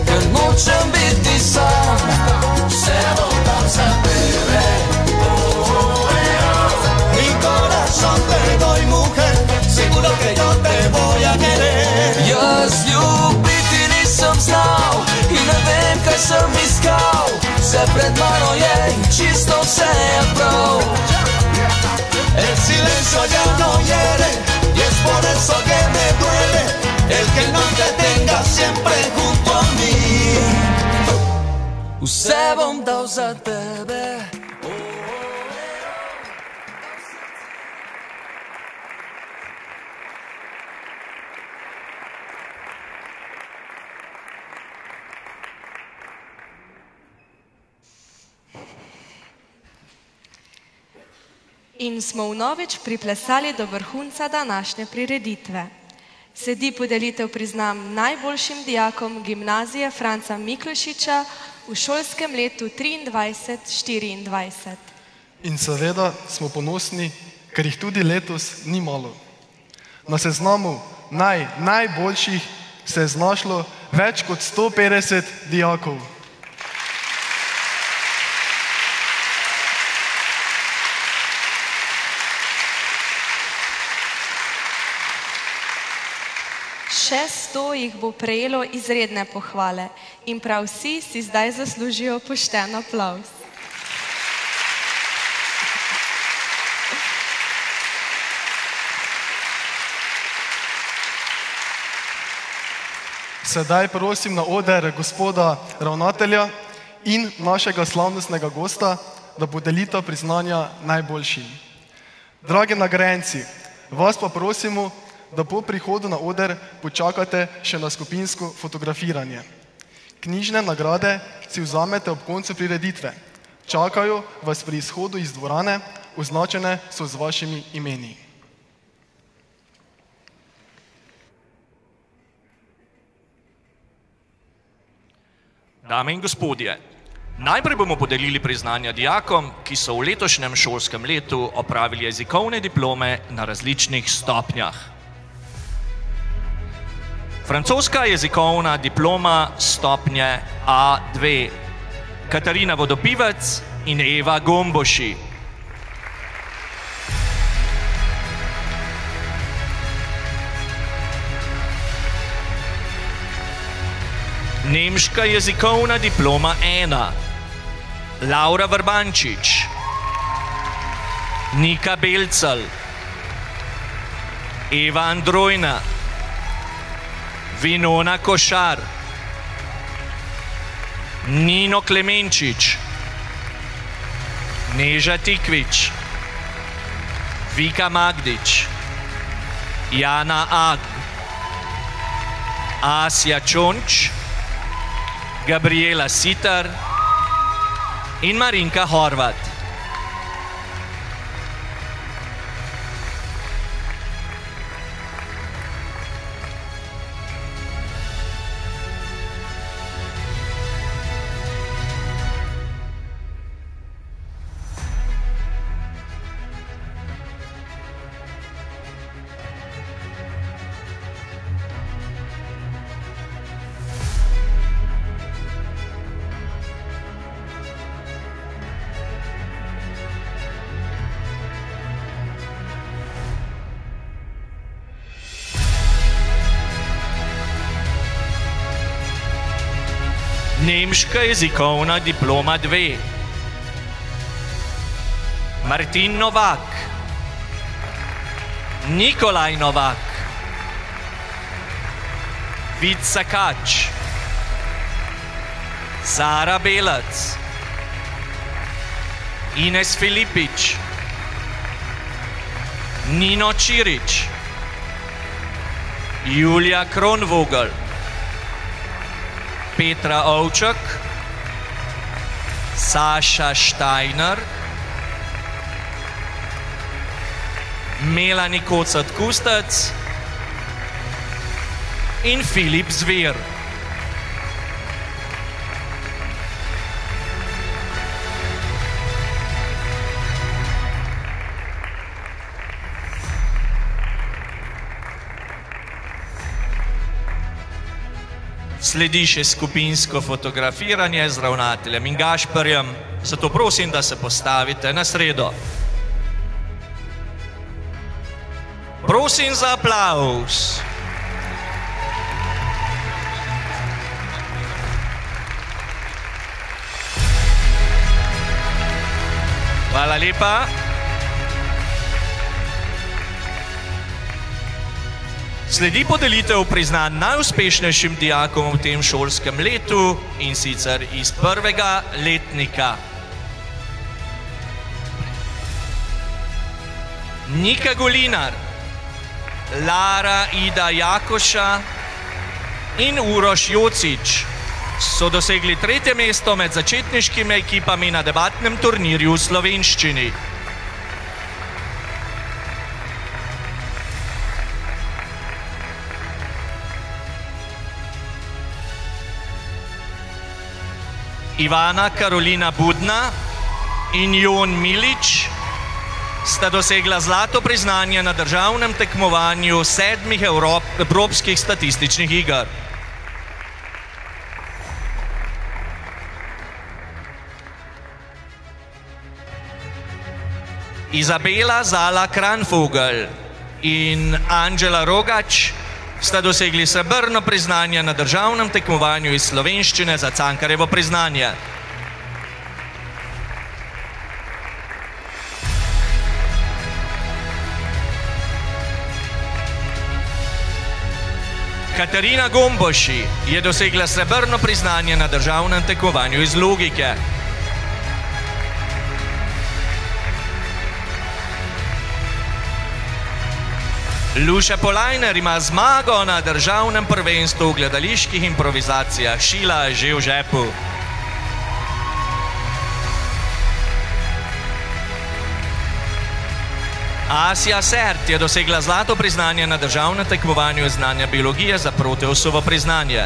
ker nočem biti sam. Vse bom dal za tebe, mi corazón te doy, mujer, seguro que yo te voy a querer. Jaz ljubiti nisem znal in ne vem, kaj sem iskal. Vse pred mano je in čisto vse je prav. El silencio ya no hiere y es por eso que me duele el que no te tenga siempre junto a mí. Vse bom dal za tebe. In smo vnovič priplesali do vrhunca današnje prireditve. Sledi podelitev priznam najboljšim dijakom gimnazije Franca Miklošiča v šolskem letu 23-24. In seveda smo ponosni, ker jih tudi letos ni malo. Na seznamu najboljših se je znašlo več kot 150 dijakov. Še 100 jih bo prejelo izredne pohvale in prav vsi si zdaj zaslužijo pošten aplavz. Sedaj prosim na oder gospoda ravnatelja in našega slavnostnega gosta, da podelita priznanja najboljšim. Dragi nagrajenci, vas pa prosimo, da po prihodu na oder počakate še na skupinsko fotografiranje. Knjižne nagrade si vzamete ob koncu prireditve. Čakajo vas pri izhodu iz dvorane, označene so z vašimi imeni. Dame in gospodje, najprej bomo podelili priznanja dijakom, ki so v letošnjem šolskem letu opravili jezikovne diplome na različnih stopnjah. Francoska jezikovna diploma stopnje A2, Katarina Vodopivec in Eva Gomboši. Nemška jezikovna diploma 1, Laura Vrbančič, Nika Belcel, Eva Androjna, Vinona Košar, Nino Klemenčič, Neža Tikvič, Vika Magdič, Jana Ag, Asja Čonč, Gabriela Sitar in Marinka Horvat. Nemška jezikovna diploma 2. Martin Novak, Nikolaj Novak, Vica Kač, Sara Belac, Ines Filipič, Nino Čirič, Julija Kronvogel, Petra Ovčak, Saša Štajner, Melani Kocat-Kustec in Filip Zver. Sledi še skupinsko fotografiranje z ravnateljem in Gašperjem, zato prosim, da se postavite na sredo. Prosim za aplavz. Hvala lepa. Sledi podelitev priznanj najuspešnejšim dijakom v tem šolskem letu in sicer iz prvega letnika. Nika Golinar, Lara Ida Jakoša in Uroš Jocič so dosegli 3. mesto med začetniškimi ekipami na debatnem turnirju v slovenščini. Ivana Karolina Budna in Jon Milič sta dosegla zlato priznanje na državnem tekmovanju 7. evropskih statističnih iger. Izabela Zala Kranfogel in Anđela Rogač sta dosegli srebrno priznanje na državnem tekmovanju iz slovenščine za Cankarjevo priznanje. Katarina Gomboši je dosegla srebrno priznanje na državnem tekmovanju iz logike. Luša Polajner ima zmago na državnem prvenstvu v gledaliških improvizacijah Šila že v žepu. Asja Sert je dosegla zlato priznanje na državnem tekmovanju iz znanja biologije za Proteusovo priznanje.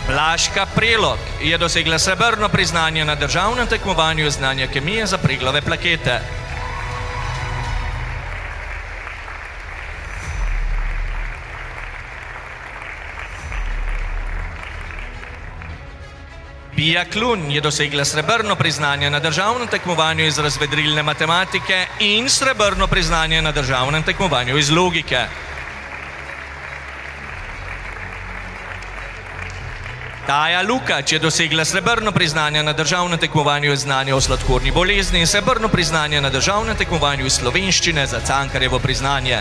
Blaška Prelog je dosegla srebrno priznanje na državnem tekmovanju iz znanja kemije za preglave plakete. Pija Klun je dosegla srebrno priznanje na državnem tekmovanju iz razvedrilne matematike in srebrno priznanje na državnem tekmovanju iz logike. Taja Lukač je dosegla srebrno priznanje na državnem tekmovanju iz znanja o sladkorni bolezni in srebrno priznanje na državnem tekmovanju iz slovenščine za Cankarjevo priznanje.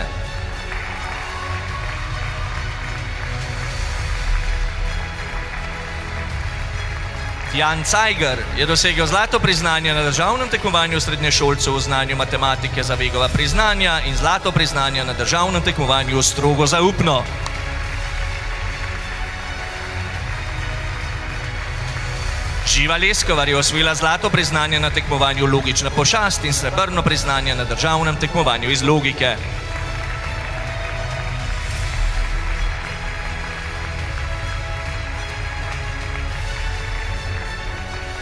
Jan Cajger je dosegel zlato priznanje na državnem tekmovanju srednješolcev v znanju matematike za Vegova priznanja in zlato priznanje na državnem tekmovanju strogo zaupno. Živa Leskovar je osvojila zlato priznanje na tekmovanju Logična pošast in srebrno priznanje na državnem tekmovanju iz logike.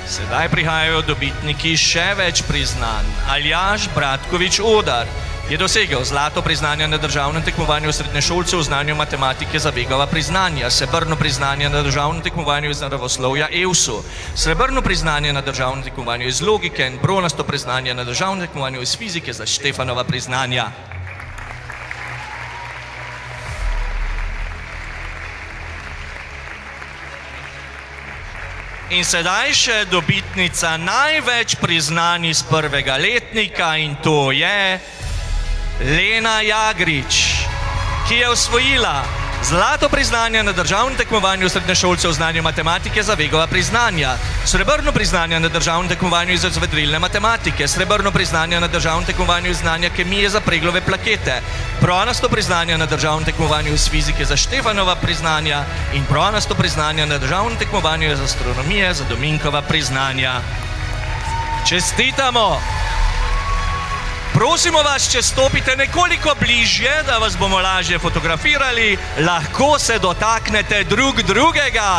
Sedaj prihajajo dobitniki še več priznanj. Aljaž Bratkovič Odar je dosegel zlato priznanje na državnem tekmovanju srednješolcev v znanju matematike za Vegova priznanja, srebrno priznanje na državnem tekmovanju iz naravoslovja EUSU, srebrno priznanje na državnem tekmovanju iz logike in bronasto priznanje na državnem tekmovanju iz fizike za Štefanova priznanja. In sedaj še dobitnica največ priznanj iz prvega letnika in to je Lena Jagrič, ki je osvojila zlato priznanje na državnem tekmovanju srednješolcev v znanju matematike za Vegova priznanja, srebrno priznanje na državnem tekmovanju iz izvedrilne matematike, srebrno priznanje na državnem tekmovanju iz znanja kemije za Preglove plakete, bronasto priznanje na državnem tekmovanju iz fizike za Štefanova priznanja in bronasto priznanje na državnem tekmovanju iz astronomije za Dominkova priznanja. Čestitamo! Prosimo vas, če stopite nekoliko bližje, da vas bomo lažje fotografirali, lahko se dotaknete drug drugega.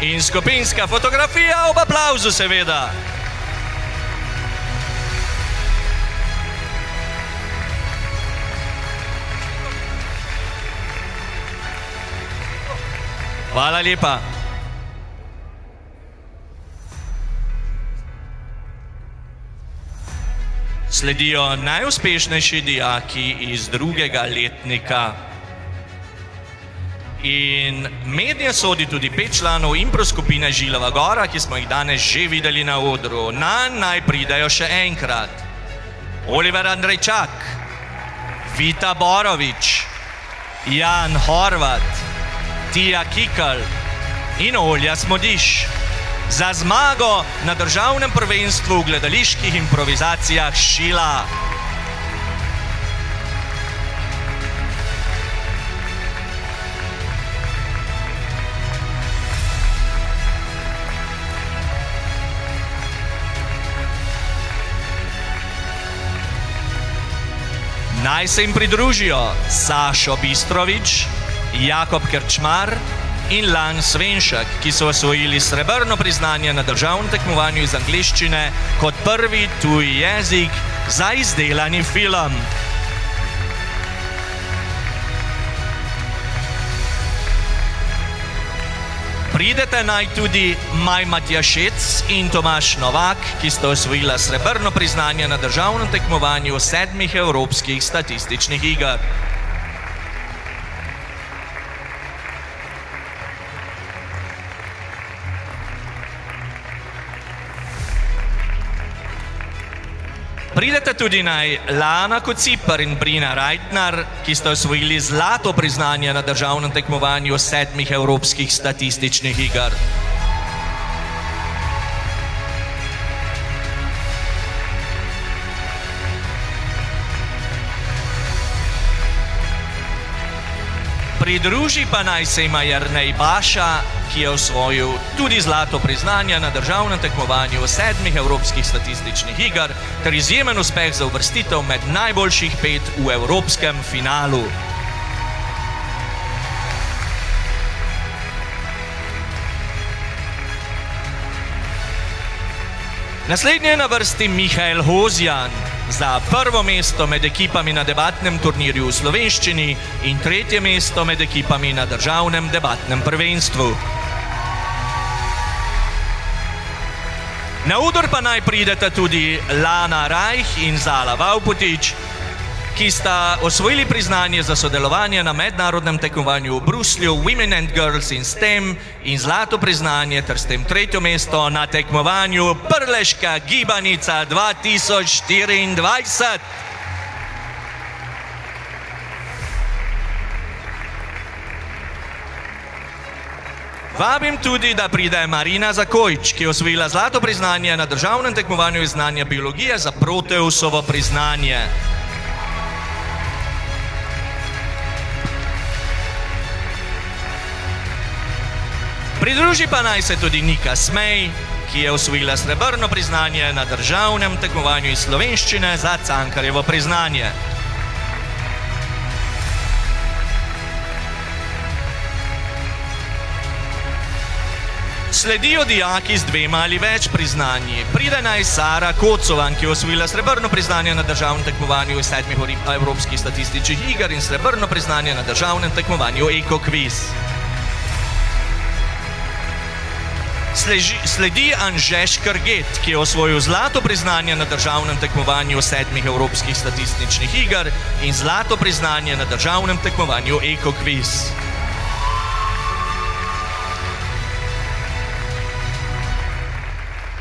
In skupinska fotografija ob aplavzu seveda. Hvala lepa. Sledijo najuspešnejši dijaki iz drugega letnika. In mednje sodi tudi 5 članov impro skupine Žilova gora, ki smo jih danes že videli na odru. Naj pridejo še enkrat. Oliver Andrejčak, Vita Borovič, Jan Horvat, Tija Kikl in Olja Smodiš. Za zmago na državnem prvenstvu v gledaliških improvizacijah Šila. Naj se jim pridružijo Sašo Bistrovič, Jakob Krčmar in Lan Svenšek, ki so osvojili srebrno priznanje na državnem tekmovanju iz angleščine kot prvi tuji jezik za izdelani film. Pridete naj tudi Maj Matjašec in Tomaš Novak, ki sta osvojila srebrno priznanje na državnem tekmovanju 7 evropskih statističnih iger. Pridete tudi naj Lana Kociper in Brina Reitner, ki sta osvojili zlato priznanje na državnem tekmovanju 7 evropskih statističnih iger. Pridruži pa naj se ima Jernej Baša, ki je osvojil tudi zlato priznanje na državnem tekmovanju 7 evropskih statističnih iger ter izjemen uspeh za uvrstitev med najboljših 5 v evropskem finalu. Naslednji je na vrsti Mihael Hozjan za prvo mesto med ekipami na debatnem turnirju v slovenščini in 3. mesto med ekipami na državnem debatnem prvenstvu. Na oder pa naj prideta tudi Lana Rajh in Zala Vavputič, ki sta osvojili priznanje za sodelovanje na mednarodnem tekmovanju v Bruslju Women and Girls in STEM in zlato priznanje ter s tem 3. mesto na tekmovanju Prleška gibanica 2024. Vabim tudi, da pride Marina Zakojč, ki je osvojila zlato priznanje na državnem tekmovanju iz znanja biologije za Proteusovo priznanje. Pridruži pa naj se tudi Nika Smej, ki je osvojila srebrno priznanje na državnem tekmovanju iz slovenščine za Cankarjevo priznanje. Sledijo dijaki z 2 ali več priznanji. Pride naj Sara Kocovan, ki je osvojila srebrno priznanje na državnem tekmovanju iz 7 evropskih statističnih iger in srebrno priznanje na državnem tekmovanju EcoQuiz. Sledi Anže Škrget, ki je osvojil zlato priznanje na državnem tekmovanju 7 evropskih statističnih iger in zlato priznanje na državnem tekmovanju EcoQuiz.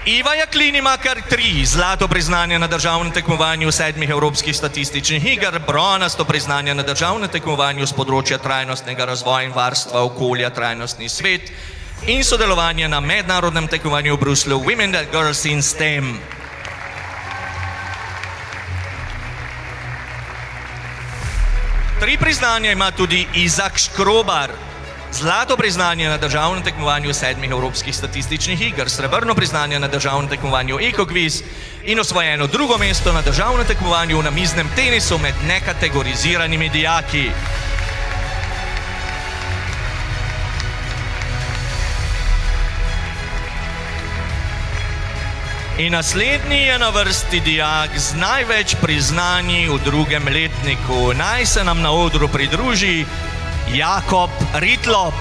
Iva Jaklin ima kar 3 zlato priznanje na državnem tekmovanju 7 evropskih statističnih iger, bronasto priznanje na državnem tekmovanju z področja trajnostnega razvoja in varstva okolja Trajnostni svet in sodelovanje na mednarodnem tekmovanju v Bruslju Women and Girls in STEM. Tri priznanja ima tudi Izak Škrobar. Zlato priznanje na državnem tekmovanju 7 evropskih statističnih iger, srebrno priznanje na državnem tekmovanju EcoQuiz in osvojeno 2. mesto na državnem tekmovanju v namiznem tenisu med nekategoriziranimi dijaki. In naslednji je na vrsti dijak z največ priznanji v 2. letniku. Naj se nam na odru pridruži Jakob Ritlop,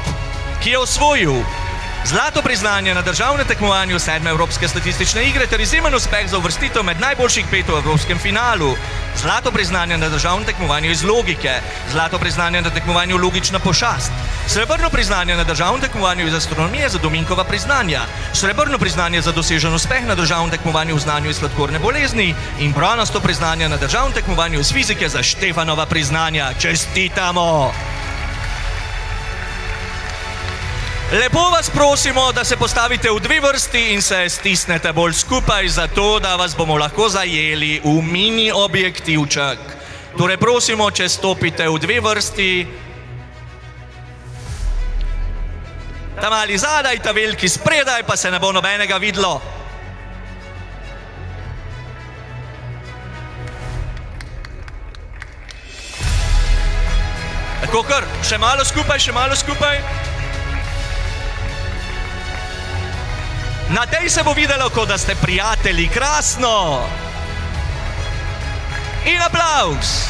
ki je osvojil zlato priznanje na državnem tekmovanju 7 evropske statistične igre ter izjemen uspeh za uvrstitev med najboljših 5 v evropskem finalu. Zlato priznanje na državnem tekmovanju iz logike, zlato priznanje na tekmovanju logična pošast, srebrno priznanje na državnem tekmovanju iz astronomije za Dominkova priznanja, srebrno priznanje za dosežen uspeh na državnem tekmovanju v znanju iz sladkorne bolezni in bronasto priznanje na državnem tekmovanju iz fizike za Štefanova priznanja. Čestitamo! Lepo vas prosimo, da se postavite v 2 vrsti in se stisnete bolj skupaj, zato da vas bomo lahko zajeli v mini objektivček. Torej prosimo, če stopite v 2 vrsti. Ta mali zadaj, ta veliki spredaj, pa se ne bo nobenega videlo. Tako kar, še malo skupaj, še malo skupaj. Na tej se bo videlo, kot da ste prijatelji. Krasno! In aplavz!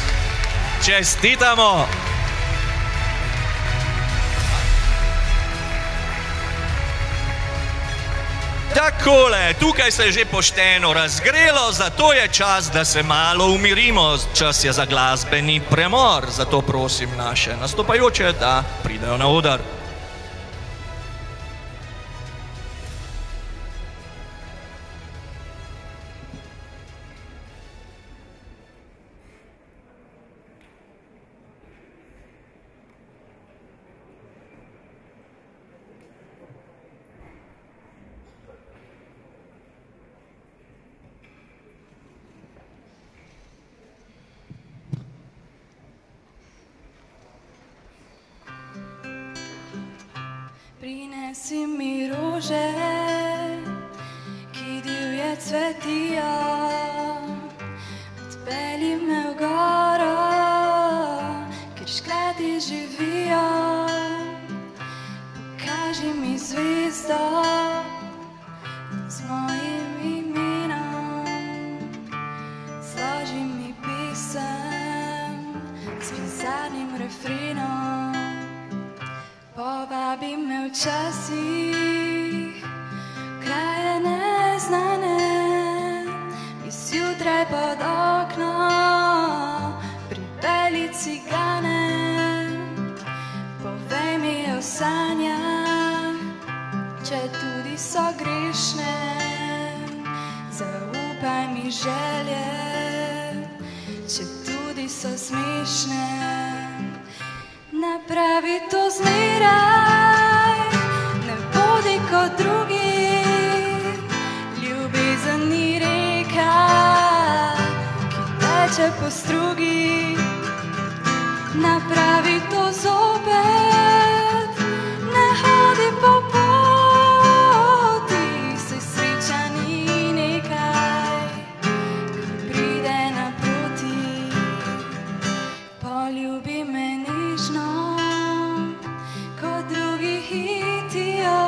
Čestitamo! Takole, tukaj se je že pošteno razgrelo, zato je čas, da se malo umirimo. Čas je za glasbeni premor, zato prosim naše nastopajoče, da pridejo na oder. Prinesi mi rože, ki divje cvetijo, odpelji me v goro, kjer škrati živijo. Pokaži mi zvezdo z mojim imenom, zloži mi pesem s zadnjim refrenom. Povabi me včasih, kraje neznane, iz jutraj pod okno, pripelji cigane. Povej mi o sanjah, če tudi so grešne, zaupaj mi želje, če tudi so smešne. Napravi to zmeraj, ne bodi kot drugi, ljubezen ni reka, ki teče po strugi. Napravi to zopet, ne hodi po poti, saj sreča ni nekaj, ki pride naproti. Poljubi me nežno, kot drugi hitijo,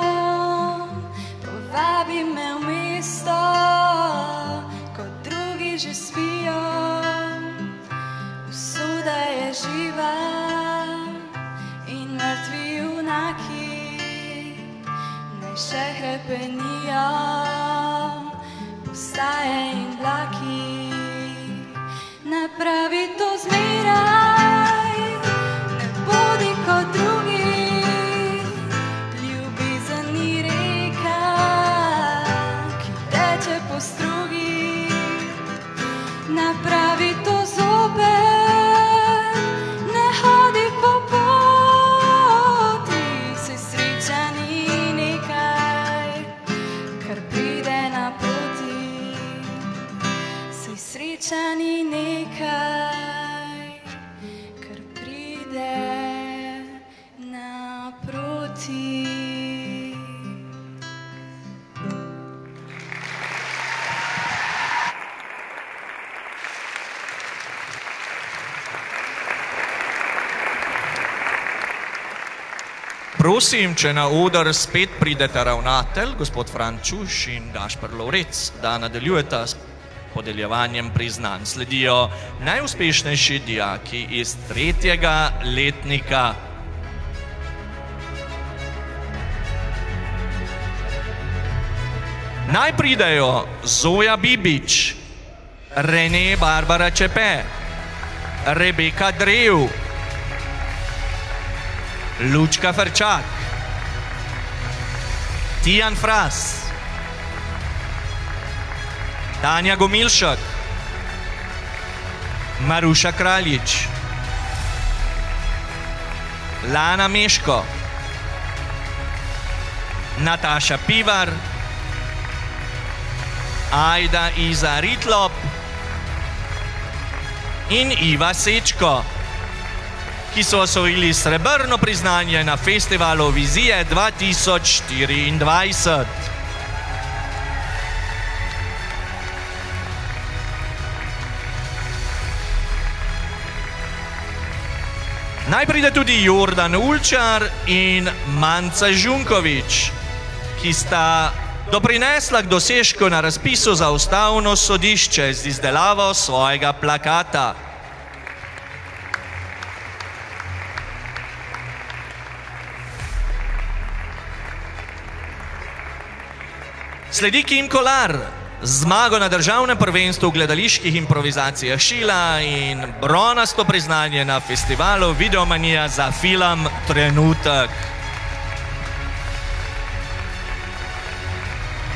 je živa in mrtvi junaki ne še hrepenijo, postaje in vlaki. Napravi to zmeraj, ne bodi kot drugi, ljubezen ni reka, ki teče po strugi. Napravi to zopet, ne hodi po poti, se sreča ni nekaj, kar pride naproti. Se sreča ni nekaj, kar pride naproti. Prosim, če na oder spet prideta ravnatelj, gospod Frančuš in Gašper Lovrec, da nadaljujeta s podeljevanjem priznanj. Sledijo najuspešnejši dijaki iz 3. letnika. Naj pridejo Zoja Bibič, Rene Barbara Čepe, Rebeka Drev, Lučka Ferčak, Tijan Fras, Tanja Gomilšek, Maruša Kraljič, Lana Meško, Nataša Pivar, Ajda Iza Ritlop in Iva Sečko, ki so osvojili srebrno priznanje na festivalu Vizije 2024. Naj pride tudi Jordan Ulčar in Manca Žunkovič, ki sta doprinesla k dosežku na razpisu za ustavno sodišče z izdelavo svojega plakata. Sledi Kim Kolar, zmago na državnem prvenstvu v gledaliških improvizacijah Šila in bronasto priznanje na festivalu Videomanija za film Trenutek.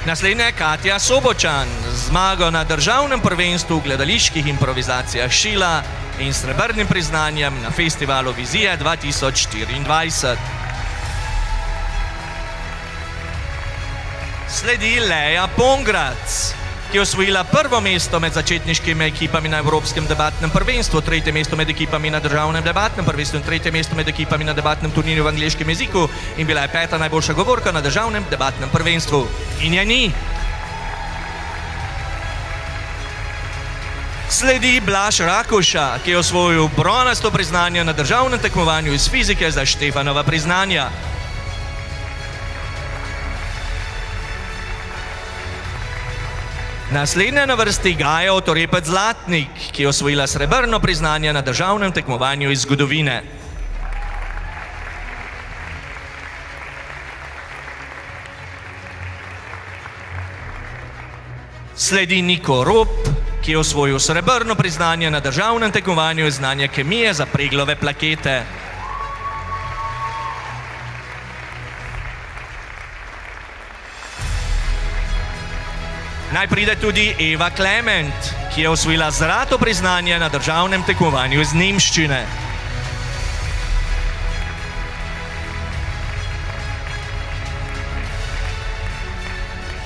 Naslednja je Katja Sobočan, zmago na državnem prvenstvu v gledaliških improvizacijah Šila in srebrnim priznanjem na festivalu Vizije 2024. Sledi Leja Pongrac, ki je osvojila prvo mesto med začetniškimi ekipami na Evropskem debatnem prvenstvu, 3. mesto med ekipami na državnem debatnem prvenstvu in 3. mesto med ekipami na debatnem turnirju v angleškem jeziku in bila je 5. najboljša govorka na državnem debatnem prvenstvu. In je ni. Sledi Blaž Rakuša, ki je osvojil bronasto priznanje na državnem tekmovanju iz fizike za Štefanova priznanja. Naslednja na vrsti Gaja Otorepec Zlatnik, ki je osvojila srebrno priznanje na državnem tekmovanju iz zgodovine. Sledi Niko Rop, ki je osvojil srebrno priznanje na državnem tekmovanju iz znanja kemije za Preglove plakete. Naj pride tudi Eva Klement, ki je osvojila zlato priznanje na državnem tekmovanju iz nemščine.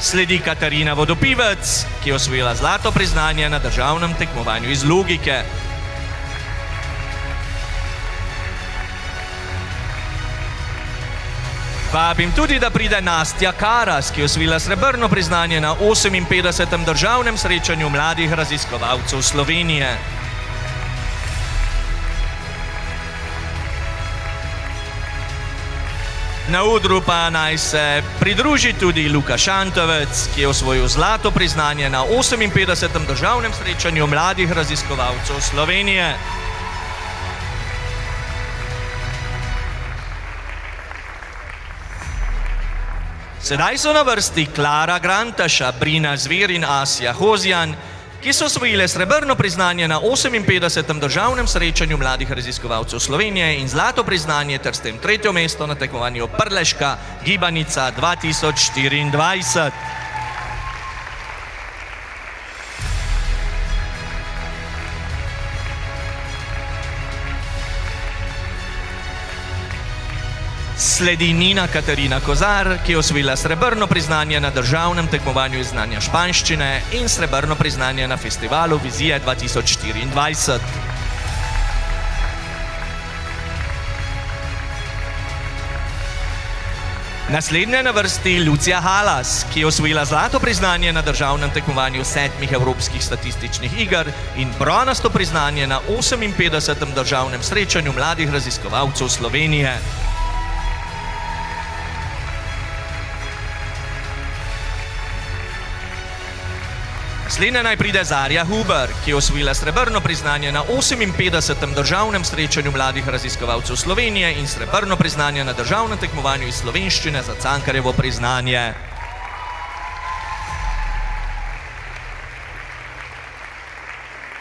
Sledi Katarina Vodopivec, ki je osvojila zlato priznanje na državnem tekmovanju iz logike. Vabim tudi, da pride Nastja Karas, ki je osvojila srebrno priznanje na 58. državnem srečanju mladih raziskovalcev Slovenije. Na odru pa naj se pridruži tudi Luka Šantovec, ki je osvojil zlato priznanje na 58. državnem srečanju mladih raziskovalcev Slovenije. Sedaj so na vrsti Klara Grantaša, Brina Zver in Asja Hozjan, ki so osvojile srebrno priznanje na 58. državnem srečanju mladih raziskovalcev Slovenije in zlato priznanje ter s tem tretje mesto na tekmovanju Prleška gibanica 2024. Sledi Nina Katarina Kozar, ki je osvojila srebrno priznanje na državnem tekmovanju iz znanja španščine in srebrno priznanje na festivalu Vizije 2024. Naslednja na vrsti Lucija Halas, ki je osvojila zlato priznanje na državnem tekmovanju 7 evropskih statističnih iger in bronasto priznanje na 58. državnem srečanju mladih raziskovalcev Slovenije. Naslednja naj pride Zarja Huber, ki je osvojila srebrno priznanje na 58. državnem srečanju mladih raziskovalcev Slovenije in srebrno priznanje na državnem tekmovanju iz slovenščine za Cankarjevo priznanje.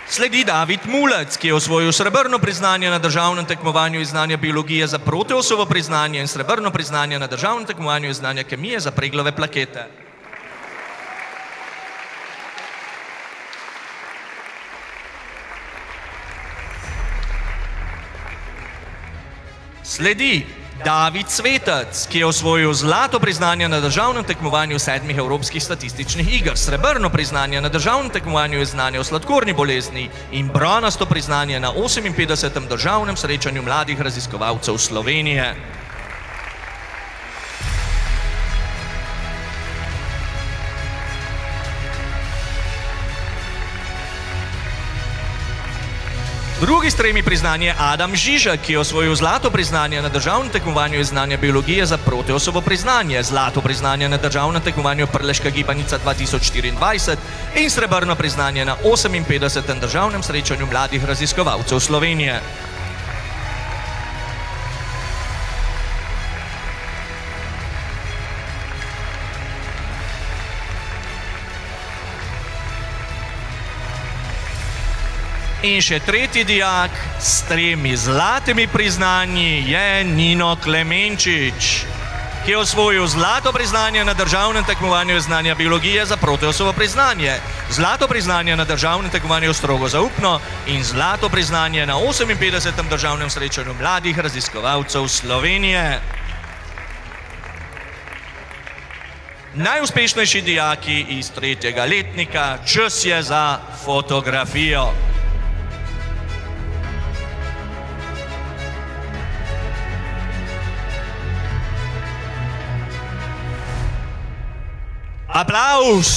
Sledi David Mulec, ki je osvojil srebrno priznanje na državnem tekmovanju iz znanja biologije za Proteosovo priznanje in srebrno priznanje na državnem tekmovanju iz znanja kemije za Preglove plakete. Sledi David Svetec, ki je osvojil zlato priznanje na državnem tekmovanju 7 evropskih statističnih iger, srebrno priznanje na državnem tekmovanju iz znanja o sladkorni bolezni in bronasto priznanje na 58. državnem srečanju mladih raziskovalcev Slovenije. Drugi s 3 priznanji je Adam Žižek, ki je osvojil zlato priznanje na državnem tekmovanju iz znanja biologije za Proteosovo priznanje, zlato priznanje na državnem tekmovanju Prleška gibanica 2024 in srebrno priznanje na 58. državnem srečanju mladih raziskovalcev Slovenije. In še tretji dijak s 3 zlatimi priznanji je Nino Klemenčič, ki je osvojil zlato priznanje na državnem tekmovanju iz znanja biologije za Proteosovo priznanje, zlato priznanje na državnem tekmovanju strogo zaupno in zlato priznanje na 58. državnem srečanju mladih raziskovalcev Slovenije. Najuspešnejši dijaki iz 3. letnika, čas je za fotografijo. Applaus!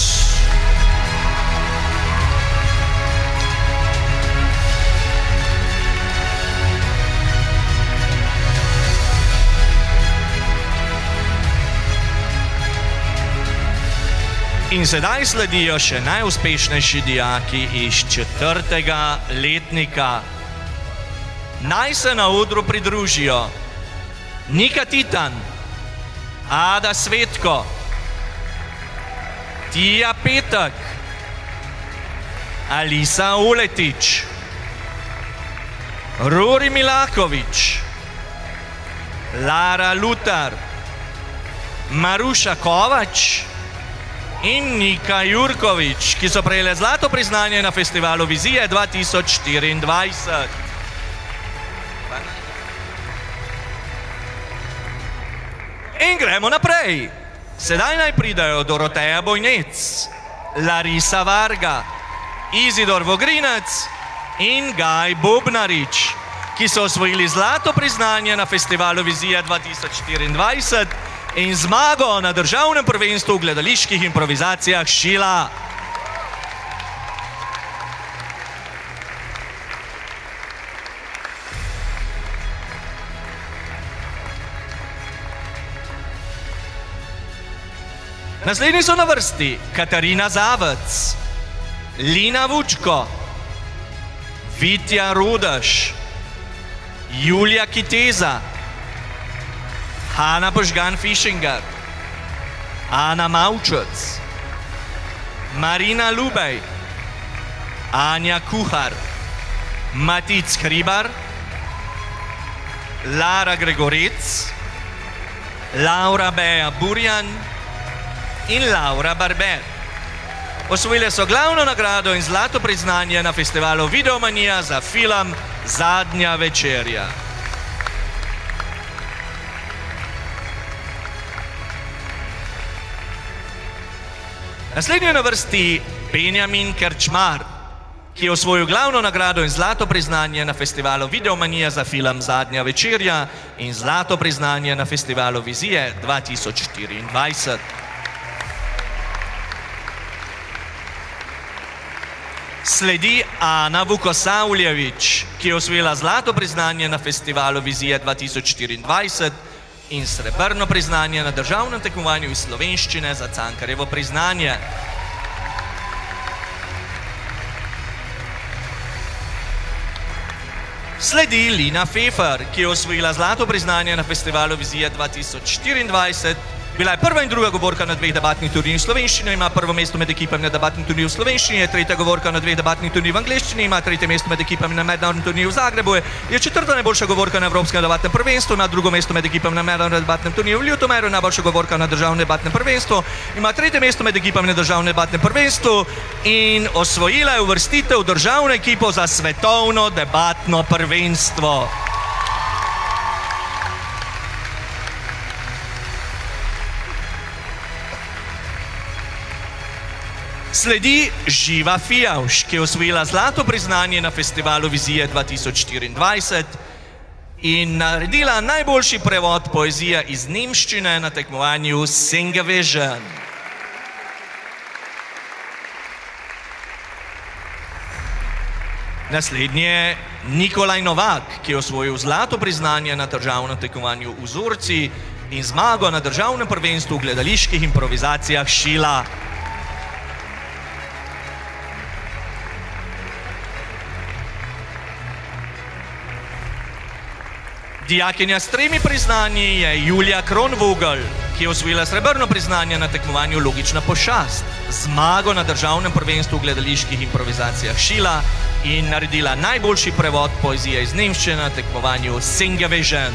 In sedaj sledijo še najuspešnejši dijaki iz 4. letnika. Naj se na odru pridružijo Nika Titan, Ada Svetko, Tija Petek, Alisa Uletič, Ruri Milakovič, Lara Lutar, Maruša Kovač in Nika Jurkovič, ki so prejele zlato priznanje na festivalu Vizije 2024. In gremo naprej. Sedaj naj pridajo Doroteja Bojnec, Larisa Varga, Izidor Vogrinec in Gaj Bobnarič, ki so osvojili zlato priznanje na festivalu Vizija 2024 in zmago na državnem prvenstvu v gledaliških improvizacijah Šila. Naslednji so na vrsti Katarina Zavec, Lina Vučko, Vitja Rudaš, Julija Kiteza, Hanna Božgan Fišinger, Ana Maučec, Marina Lubej, Anja Kuhar, Matic Hribar, Lara Gregorec, Laura Bea Burjan in Laura Barber. Osvojile so glavno nagrado in zlato priznanje na festivalu Videomanija za film Zadnja večerja. Naslednji je na vrsti Benjamin Kerčmar, ki je osvojil glavno nagrado in zlato priznanje na festivalu Videomanija za film Zadnja večerja in zlato priznanje na festivalu Vizije 2024. Sledi Ana Vukosavljević, ki je osvojila zlato priznanje na festivalu Vizije 2024 in srebrno priznanje na državnem tekmovanju iz slovenščine za Cankarjevo priznanje. Sledi Lina Fefer, ki je osvojila zlato priznanje na festivalu Vizije 2024. Bila je prva in druga govorka na 2 debatnih turnirjih v slovenščini, ima prvo mesto med ekipami na debatnem turnirju v slovenščini, je tretja govorka na 2 debatnih turnirjih v angleščini, ima tretje mesto med ekipami na mednarodnem turnirju v Zagrebu, je četrta najboljša govorka na Evropskem debatnem prvenstvu, ima drugo mesto med ekipami na mednarodnem debatnem turnirju v Ljutomeru, najboljša govorka na državnem debatnem prvenstvu, ima tretje mesto med ekipami na državnem debatnem prvenstvu in osvojila je uvrstitev v državno ekipo za svetovno debatno prvenstvo. Sledi Živa Fijavš, ki je osvojila zlato priznanje na festivalu Vizije 2024 in naredila najboljši prevod poezije iz nemščine na tekmovanju Singvision. Naslednji je Nikolaj Novak, ki je osvojil zlato priznanje na državnem tekmovanju Vzorci in zmago na državnem prvenstvu v gledaliških improvizacijah Šila. Dijakinja s 3 priznanji je Julija Kronvogel, ki je osvojila srebrno priznanje na tekmovanju Logična pošast, zmago na državnem prvenstvu v gledaliških improvizacijah Šila in naredila najboljši prevod poezije iz nemščine na tekmovanju Singvision.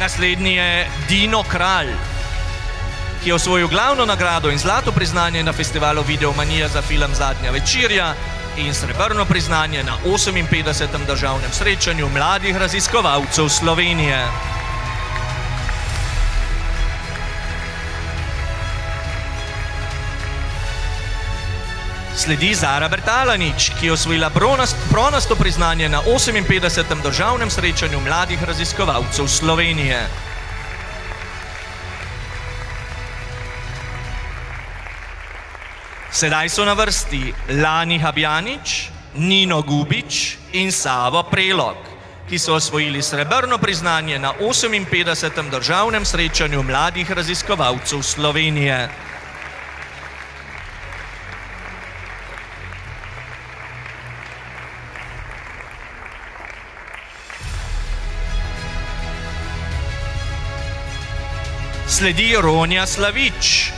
Naslednji je Dino Kralj, ki je osvojil glavno nagrado in zlato priznanje na festivalu Videomanija za film Zadnja večerja in srebrno priznanje na 58. državnem srečanju mladih raziskovalcev Slovenije. Sledi Zara Bertalanič, ki je osvojila bronasto priznanje na 58. državnem srečanju mladih raziskovalcev Slovenije. Sedaj so na vrsti Lani Habjanič, Nino Gubič in Savo Prelog, ki so osvojili srebrno priznanje na 58. državnem srečanju mladih raziskovalcev Slovenije. Sledi Ronja Slavič,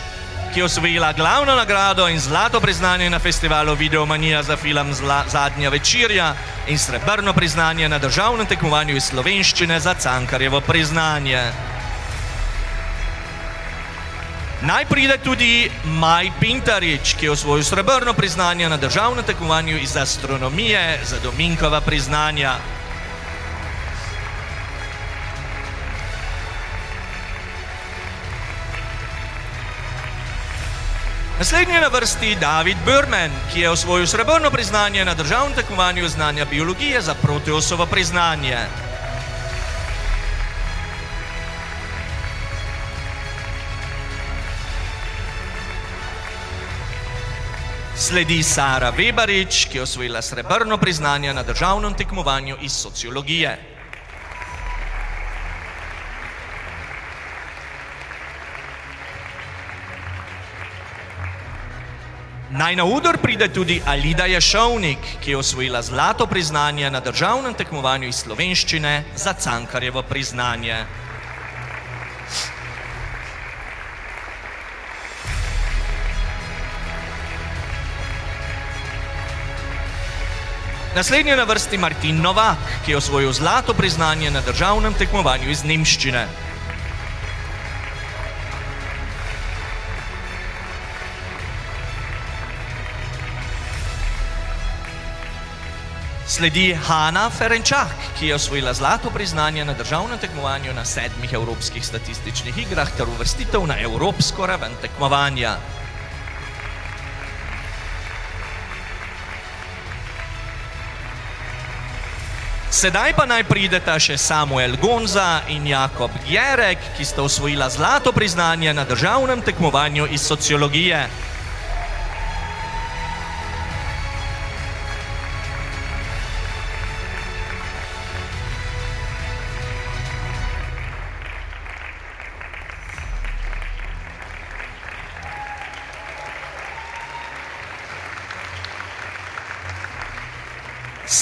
ki je osvojila glavno nagrado in zlato priznanje na festivalu Videomanija za film Zadnja večerja in srebrno priznanje na državnem tekmovanju iz slovenščine za Cankarjevo priznanje. Naj pride tudi Maj Pintarič, ki je osvojil srebrno priznanje na državnem tekmovanju iz astronomije za Dominkova priznanja. Naslednji je na vrsti David Börman, ki je osvojil srebrno priznanje na državnem tekmovanju znanja biologije za Proteosovo priznanje. Sledi Sara Webarič, ki je osvojila srebrno priznanje na državnem tekmovanju iz sociologije. Naj na oder pride tudi Alida Jašovnik, ki je osvojila zlato priznanje na državnem tekmovanju iz slovenščine za Cankarjevo priznanje. Naslednji je na vrsti Martin Novak, ki je osvojil zlato priznanje na državnem tekmovanju iz nemščine. Sledi Hanna Ferenčak, ki je osvojila zlato priznanje na državnem tekmovanju na 7 evropskih statističnih igrah ter uvrstitev na evropsko raven tekmovanja. Sedaj pa naj prideta še Samuel Gonza in Jakob Gjerek, ki sta osvojila zlato priznanje na državnem tekmovanju iz sociologije.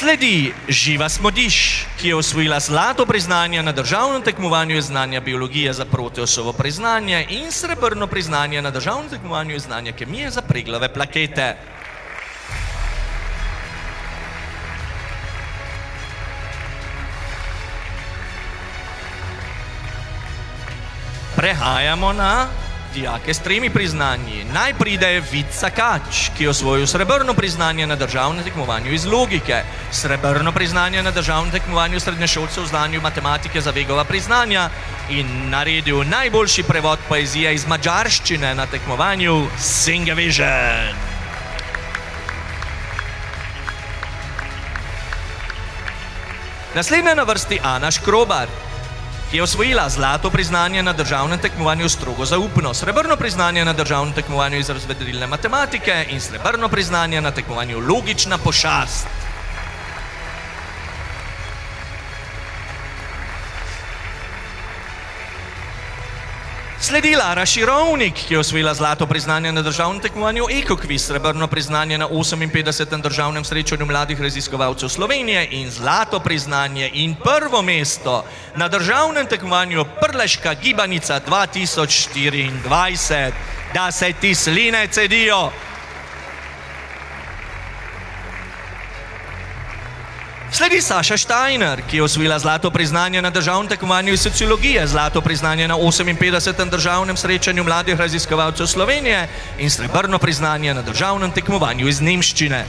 Sledi Živa Smodiš, ki je osvojila zlato priznanje na državnem tekmovanju iz znanja biologije za Proteosovo priznanje in srebrno priznanje na državnem tekmovanju iz znanja kemije za Preglove plakete. Prehajamo na dijake s 3 priznanji. Naj pride Vica Kač, ki je osvojil srebrno priznanje na državnem tekmovanju iz logike, srebrno priznanje na državnem tekmovanju srednješolcev v znanju matematike za Vegova priznanja in naredil najboljši prevod poezije iz madžarščine na tekmovanju Singavision. Naslednja na vrsti Ana Škrobar, ki je osvojila zlato priznanje na državnem tekmovanju strogo zaupno, srebrno priznanje na državnem tekmovanju iz razvedrilne matematike in srebrno priznanje na tekmovanju logična pošast. Sledi Lara Širovnik, ki je osvojila zlato priznanje na državnem tekmovanju Ekokviz, srebrno priznanje na 58. državnem srečanju mladih raziskovalcev Slovenije in zlato priznanje in prvo mesto na državnem tekmovanju Prleška gibanica 2024. Da se ti sline cedijo. Sledi Saša Steiner, ki je osvojila zlato priznanje na državnem tekmovanju iz sociologije, zlato priznanje na 58. državnem srečanju mladih raziskovalcev Slovenije in srebrno priznanje na državnem tekmovanju iz nemščine.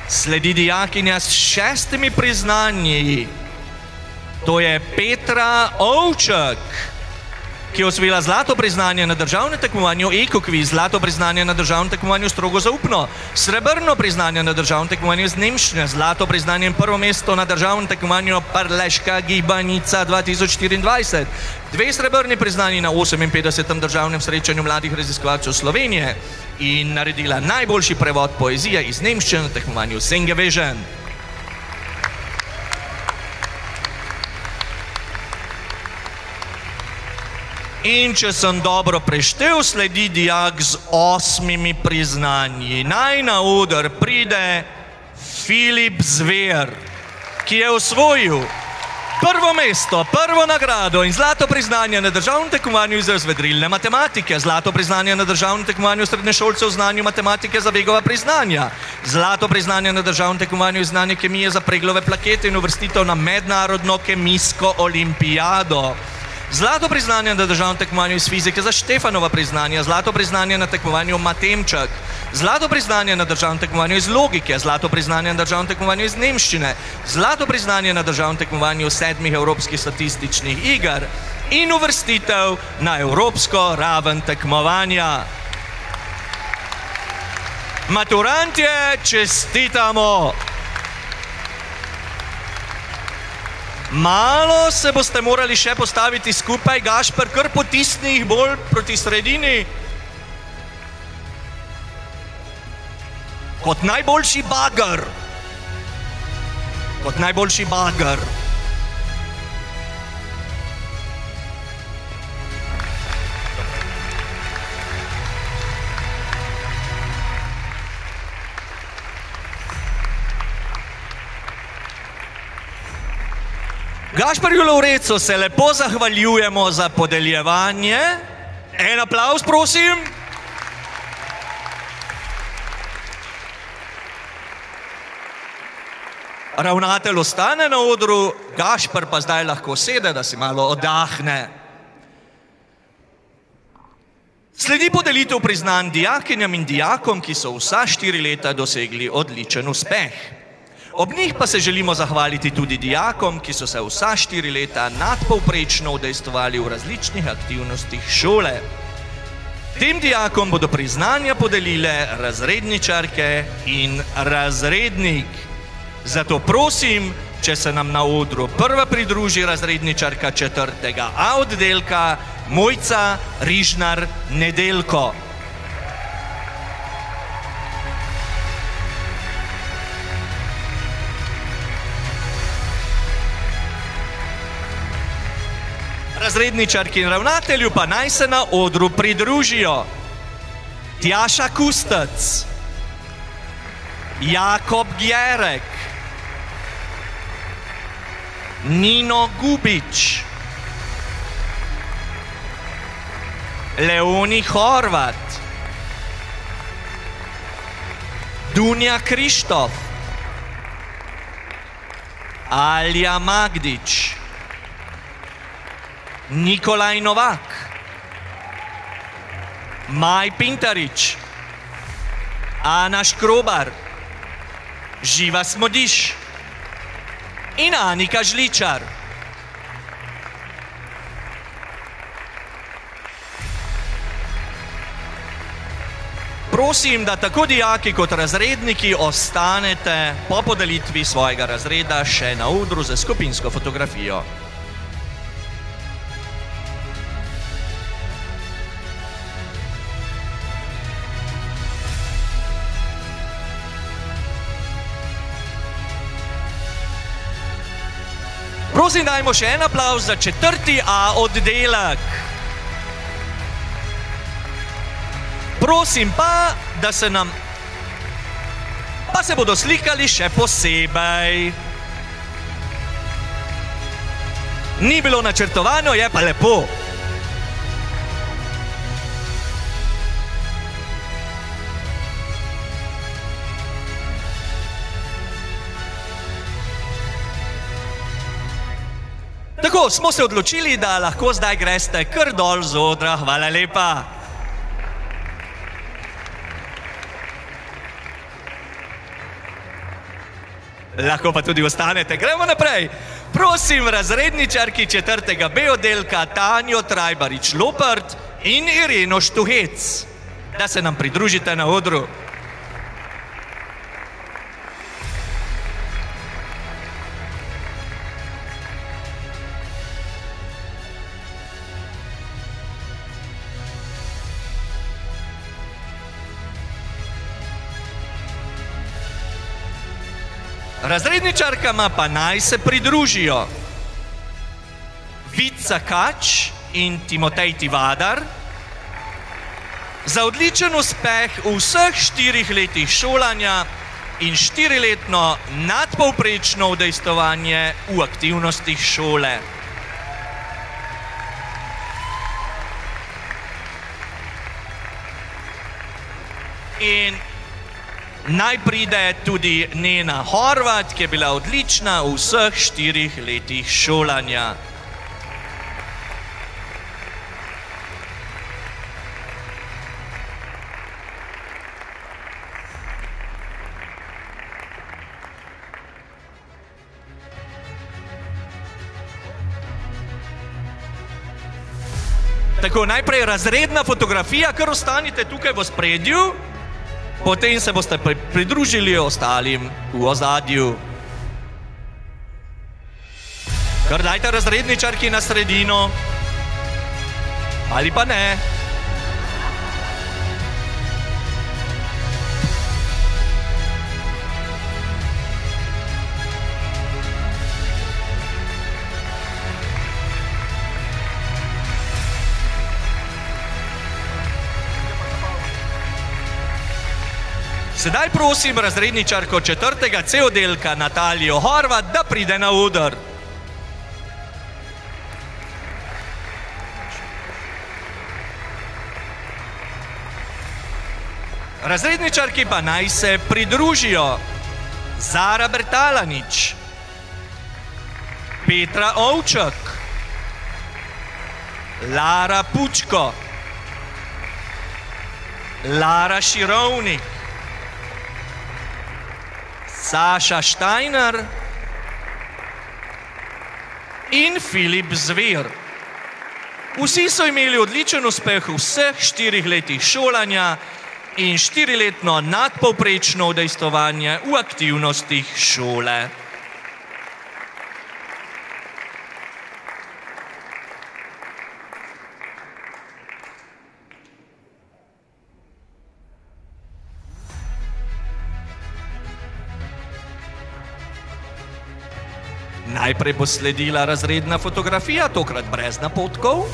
Sledi dijakinja s 6 priznanji, to je Petra Ovček, ki je osvojila zlato priznanje na državnem tekmovanju Ekokviz, zlato priznanje na državnem tekmovanju strogo zaupno, srebrno priznanje na državnem tekmovanju iz nemščine, zlato priznanje in prvo mesto na državnem tekmovanju Prleška gibanica 2024, 2 srebrni priznanji na 58. državnem srečanju mladih raziskovalcev Slovenije in naredila najboljši prevod poezije iz nemščine na tekmovanju Singavision. In če sem dobro preštel, sledi dijak z 8 priznanji. Naj na oder pride Filip Zver, ki je osvojil prvo mesto, prvo nagrado in zlato priznanje na državnem tekmovanju iz razvedrilne matematike, zlato priznanje na državnem tekmovanju srednješolcev v znanju matematike za Vegova priznanja, zlato priznanje na državnem tekmovanju iz znanja kemije za Preglove plakete in uvrstitev na mednarodno kemijsko olimpijado. Zlato priznanje na državnem tekmovanju iz fizike za Štefanova priznanja, zlato priznanje na tekmovanju Matemčak, zlato priznanje na državnem tekmovanju iz logike, zlato priznanje na državnem tekmovanju iz nemščine, zlato priznanje na državnem tekmovanju 7 evropskih statističnih iger in uvrstitev na evropsko raven tekmovanja. Maturantje, čestitamo! Malo se boste morali še postaviti skupaj, Gašper, kar potisni jih bolj proti sredini. Kot najboljši bager. Kot najboljši bager. Gašparju Lovrecu se lepo zahvaljujemo za podeljevanje. En aplavz, prosim. Ravnatelj ostane na odru, Gašpar pa zdaj lahko sede, da si malo oddahne. Sledi podelitev priznanj dijakinjam in dijakom, ki so vsa 4 leta dosegli odličen uspeh. Ob njih pa se želimo zahvaliti tudi dijakom, ki so se vsa 4 leta nadpovprečno udejstvovali v različnih aktivnostih šole. Tem dijakom bodo priznanja podelile razredničarke in razrednik. Zato prosim, če se nam na odru prva pridruži razredničarka 4. A oddelka Mojca Rižnar Nedeljko. Razredničarki in ravnatelju pa naj se na odru pridružijo Tjaša Kustec, Jakob Gjerek, Nino Gubič, Leoni Horvat, Dunja Krištof, Alja Magdič, Nikolaj Novak, Maj Pintarič, Ana Škrobar, Živa Smodiš in Anika Žličar. Prosim, da tako dijaki kot razredniki ostanete po podelitvi svojega razreda še na odru za skupinsko fotografijo. Prosim, dajmo še en aplavz za 4. A oddelek. Prosim pa, da se nam... pa se bodo slikali še posebej. Ni bilo načrtovano, je pa lepo. Tako, smo se odločili, da lahko zdaj greste kar dol z odra. Hvala lepa. Lahko pa tudi ostanete. Gremo naprej. Prosim razredničarki 4. B oddelka Tanjo Trajbarič-Lopart in Ireno Štuhec, da se nam pridružite na odru. Razredničarkama pa naj se pridružijo Vica Kač in Timotej Tivadar za odličen uspeh v vseh 4 letih šolanja in 4-letno nadpovprečno udejstvovanje v aktivnostih šole. In naj pride tudi Nena Horvat, ki je bila odlična v vseh 4 letih šolanja. Tako, najprej razredna fotografija, kar ostanite tukaj v spredju. Potem se boste pridružili ostalim v ozadju. Kar dajte razredničarki na sredino. Ali pa ne. Sedaj prosim razredničarko 4. C oddelka Natalijo Horvat, da pride na oder. Razredničarki pa naj se pridružijo Zara Bertalanič, Petra Ovčak, Lara Pučko, Lara Širovnik, Saša Štajner in Filip Zver. Vsi so imeli odličen uspeh v vseh 4 letih šolanja in 4-letno nadpovprečno udejstvovanje v aktivnostih šole. Najprej bo sledila razredna fotografija, tokrat brez napotkov.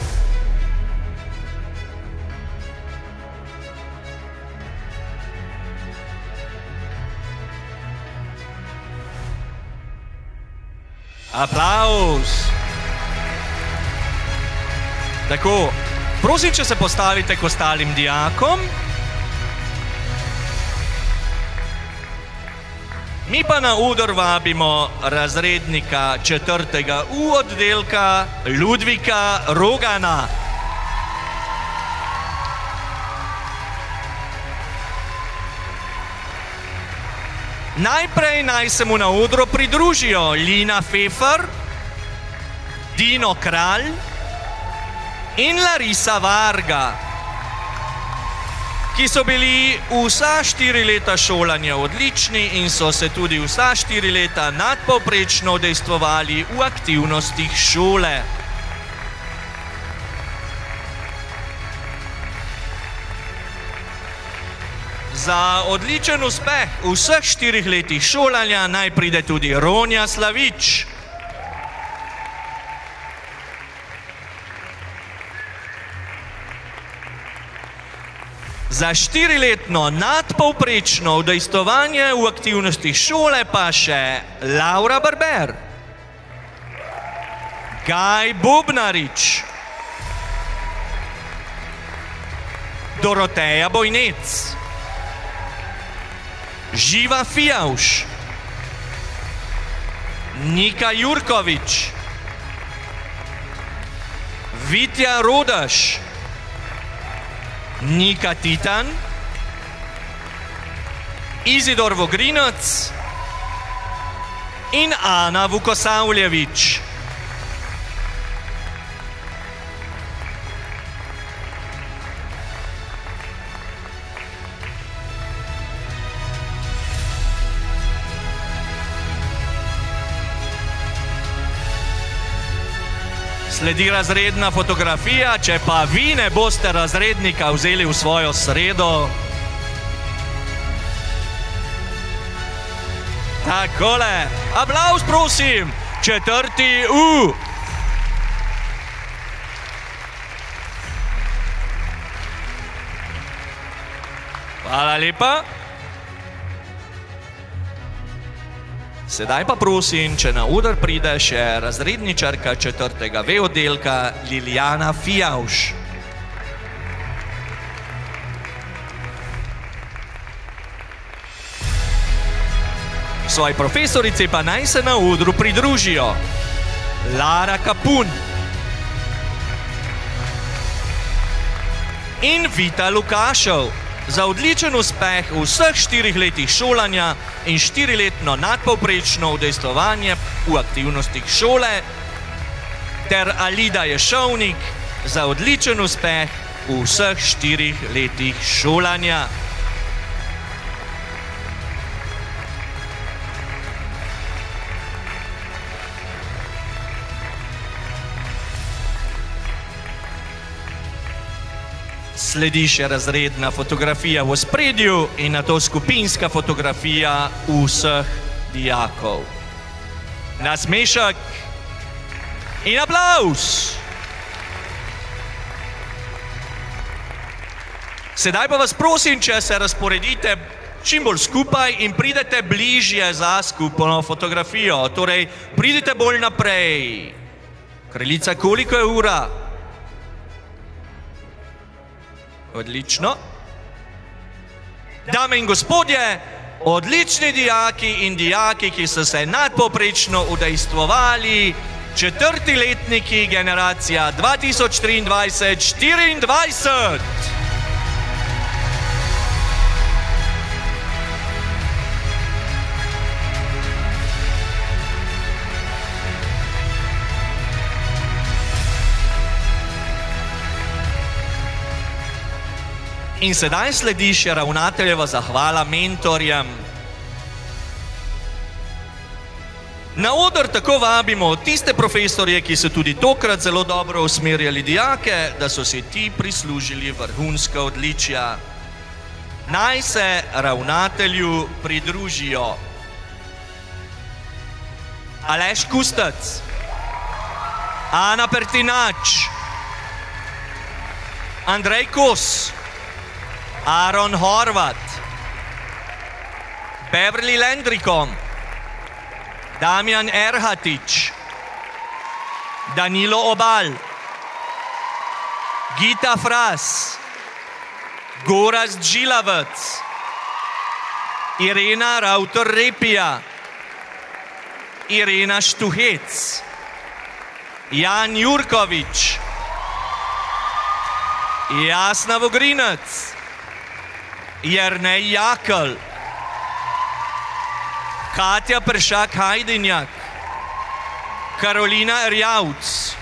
Aplavz! Tako, prosim, če se postavite k ostalim dijakom. Mi pa na oder vabimo razrednika 4. U oddelka Ludvika Rogana. Najprej naj se mu na odru pridružijo Lina Fefer, Dino Kralj in Larisa Varga, ki so bili vsa 4 leta šolanja odlični in so se tudi vsa 4 leta nadpovprečno udejstvovali v aktivnostih šole. Za odličen uspeh v vseh 4 letih šolanja naj pride tudi Ronja Slavič. Za 4-letno nadpovprečno udejstvovanje v aktivnostih šole pa še Laura Barber, Gaj Bobnarič, Doroteja Bojnec, Živa Fijavš, Nika Jurkovič, Vitja Rodaš, Nika Titan, Izidor Vogrinac in Ana Vukosavljevič. Sledi razredna fotografija, če pa vi ne boste razrednika vzeli v svojo sredo. Takole, aplavz prosim, 4. U. Hvala lepa. Sedaj pa prosim, če na oder pride še razredničarka 4. V oddelka Lilijana Fijavš. Svoji profesorici pa naj se na odru pridružijo Lara Kapun in Vita Lukašev. Za odličen uspeh v vseh 4 letih šolanja in 4-letno nadpovprečno udejstvovanje v aktivnostih šole ter Alida Ješovnik za odličen uspeh v vseh 4 letih šolanja. Sledi še razredna fotografija v ospredju in nato skupinska fotografija vseh dijakov. Nasmešek in aplavz! Sedaj pa vas prosim, če se razporedite čim bolj skupaj in pridete bližje za skupno fotografijo. Torej, pridite bolj naprej. Kraljica, koliko je ura? Odlično. Dame in gospodje, odlični dijaki in dijaki, ki so se nadpoprečno udejstvovali, četrti letniki generacija 2023-2024. In sedaj sledi še ravnateljeva zahvala mentorjem. Na oder tako vabimo tiste profesorje, ki so tudi tokrat zelo dobro usmerjali dijake, da so si ti prislužili vrhunska odličja. Naj se ravnatelju pridružijo Aleš Kustec, Ana Pertinač, Andrej Kos, Aron Horvat, Beverly Lendrikom, Damjan Erhatič, Danilo Obal, Gita Fras, Gorazd Žilavec, Irena Rauter-Repija, Irena Štuhec, Jan Jurkovič, Jasna Vogrinec, Jernej Jakl, Katja Pršak-Hajdinjak, Karolina Erjavc,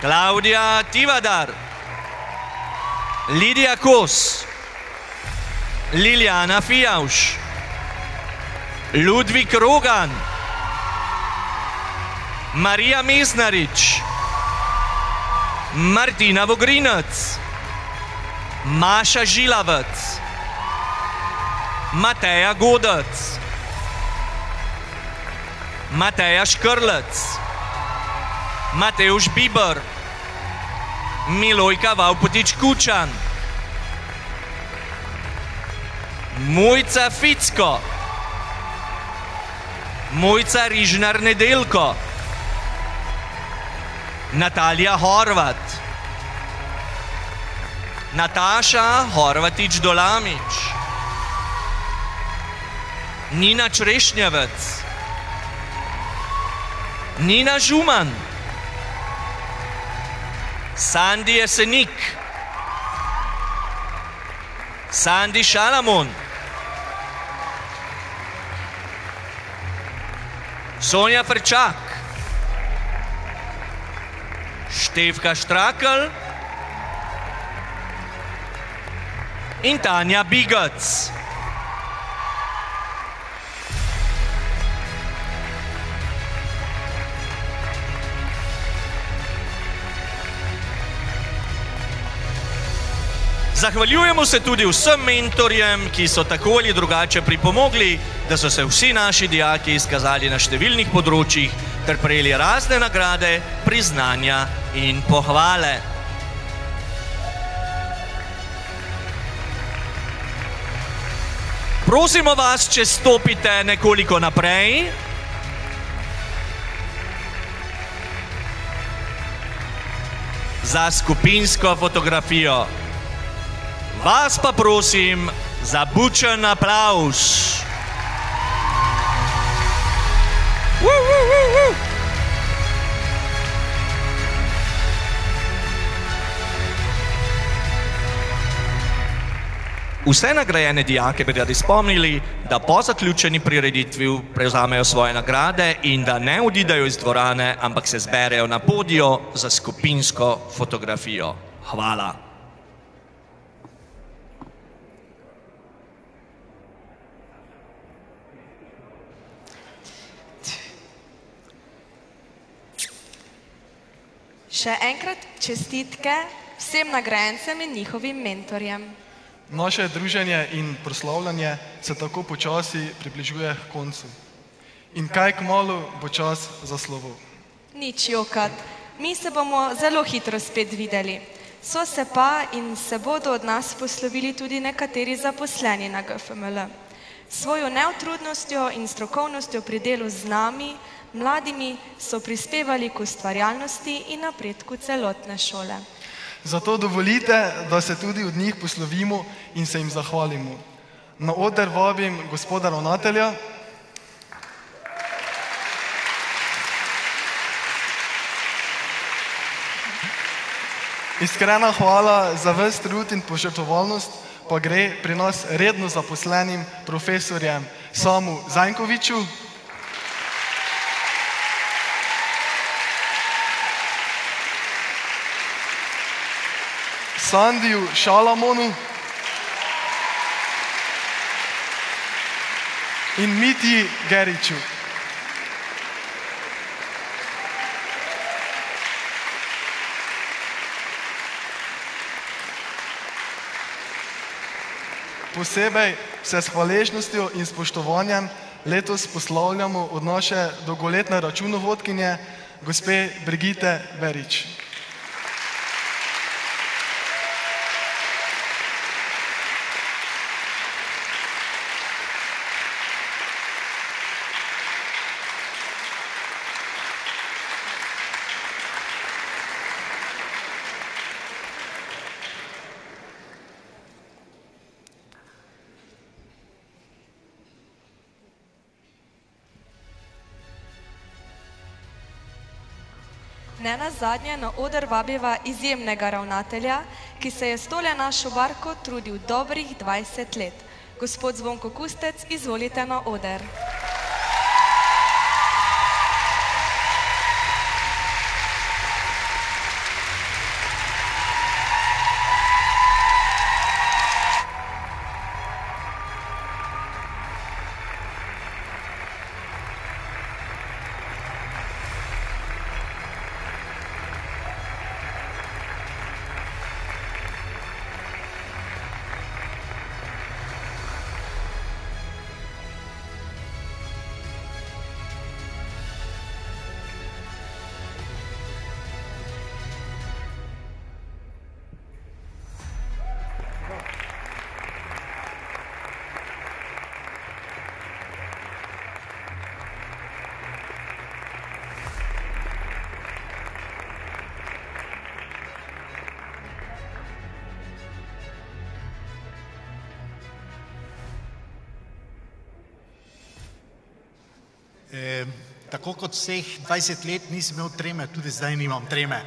Klaudija Tivadar, Lidija Kos, Liljana Fijavš, Ludvik Rogan, Marija Meznarič, Martina Vogrinec, Maša Žilavec, Mateja Godec, Mateja Škrlec, Mateusz Biber, Milojka Vavpotič-Kučan, Mojca Ficko, Mojca Rižnar-Nedeljko, Natalija Horvat, Nataša Horvatič-Dolamič, Nina Črešnjevec, Nina Žuman, Sandi Jesenik, Sandi Šalamon, Sonja Frčak, Štefka Štrakl in Tanja Bigac. Zahvaljujemo se tudi vsem mentorjem, ki so tako ali drugače pripomogli, da so se vsi naši dijaki izkazali na številnih področjih ter prejeli razne nagrade, priznanja in pohvale. Prosimo vas, če stopite nekoliko naprej. Za skupinsko fotografijo. Vas pa prosim za bučen aplavz. Vse nagrajene dijake bi radi spomnili, da po zaključeni prireditvi prevzamejo svoje nagrade in da ne odidejo iz dvorane, ampak se zberejo na podiju za skupinsko fotografijo. Hvala. Še enkrat čestitke vsem nagrajencem in njihovim mentorjem. Naše druženje in proslavljanje se tako počasi približuje k koncu. In kaj kmalu bo čas za slovo. Nič jokat, mi se bomo zelo hitro spet videli. So se pa in se bodo od nas poslovili tudi nekateri zaposleni na GFML. Svojo neutrudnostjo in strokovnostjo pri delu z nami, mladimi, so prispevali k ustvarjalnosti in napredku celotne šole. Zato dovolite, da se tudi od njih poslovimo in se jim zahvalimo. Na oder vabim gospoda ravnatelja. Iskrena hvala za ves trud in požrtvovalnost pa gre pri nas redno zaposlenim profesorjem Samu Zajnkoviču, Sandiju Šalamonu in Mitji Geriču. Posebej se s hvaležnostjo in spoštovanjem letos poslavljamo od naše dolgoletne računovodkinje, gospe Brigite Verič. Ne nazadnje na oder vabiva izjemnega ravnatelja, ki se je s tole našo barko trudil dobrih 20 let. Gospod Zvonko Kustec, izvolite na oder. Tako kot vseh 20 let nisem imel treme, tudi zdaj nimam treme,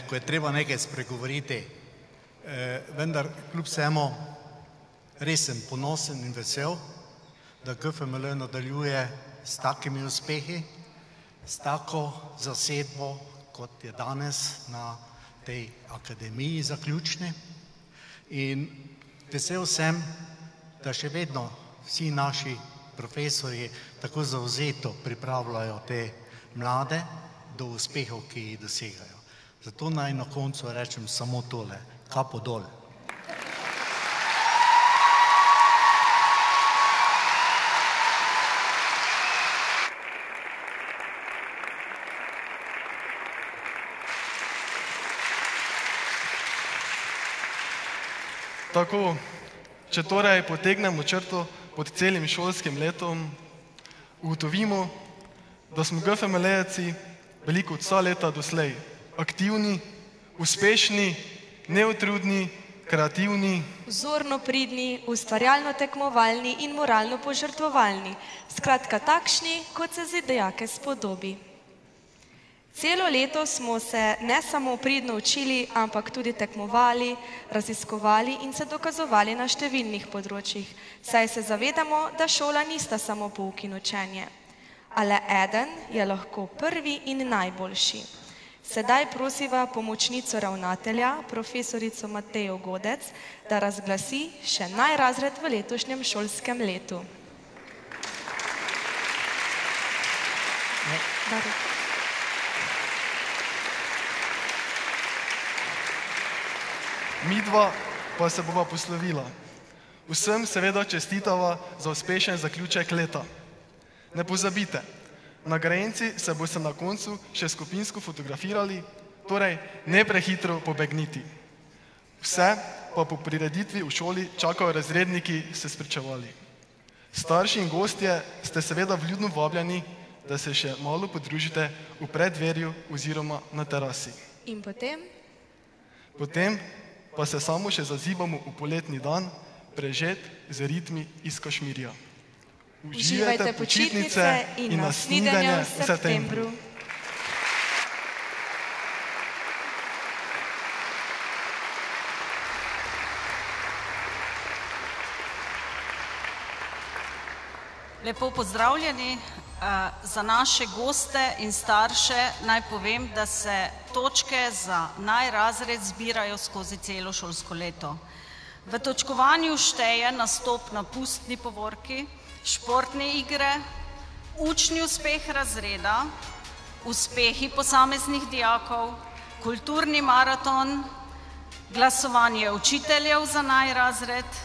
ko je treba nekaj spregovoriti. Vendar kljub vsemu res sem ponosen in vesel, da GFML nadaljuje s takimi uspehi, s tako zasedbo, kot je danes na tej akademiji zaključni. In vesel sem, da še vedno vsi naši profesorji tako zavzeto pripravljajo te mlade do uspehov, ki jih dosegajo. Zato naj na koncu rečem samo tole, kapo dol. Tako, če torej potegnemo črto pod celim šolskim letom, ugotovimo, da smo GFML-jeci bili kot vsa leta doslej aktivni, uspešni, neutrudni, kreativni, vzorno pridni, ustvarjalno tekmovalni in moralno požrtvovalni. Skratka takšni, kot se za dijake spodobi. Celo leto smo se ne samo pridno učili, ampak tudi tekmovali, raziskovali in se dokazovali na številnih področjih, saj se zavedamo, da šola nista samo pouk in učenje. A le eden je lahko prvi in najboljši. Sedaj prosiva pomočnico ravnatelja, profesorico Matejo Godec, da razglasi še najrazred v letošnjem šolskem letu. Midva pa se bova poslovila. Vsem seveda čestitava za uspešen zaključek leta. Ne pozabite, nagrajenci se boste na koncu še skupinsko fotografirali, torej ne prehitro pobegniti. Vse pa po prireditvi v šoli čakajo razredniki se spričevali. Starši in gostje ste seveda vljudno vabljeni, da se še malo podružite v preddverju oziroma na terasi. In potem Potem pa se samo še zazibamo v poletni dan, prežet z ritmi iz Kašmirja. Uživajte počitnice in nasvidenje v septembru. Lepo pozdravljeni. Za naše goste in starše naj povem, da se točke za najrazred zbirajo skozi celo šolsko leto. V točkovanju šteje nastop na pustni povorki, športne igre, učni uspeh razreda, uspehi posameznih dijakov, kulturni maraton, glasovanje učiteljev za najrazred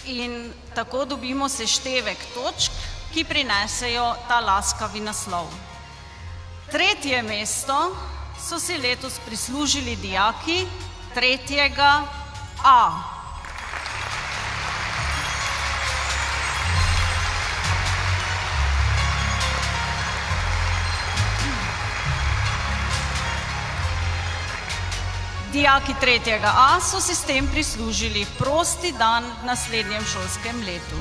in tako dobimo seštevek točk, ki prinesejo ta laskavi naslov. Tretje mesto so si letos prislužili dijaki 3. A. Dijaki 3. A so si s tem prislužili prosti dan v naslednjem šolskem letu.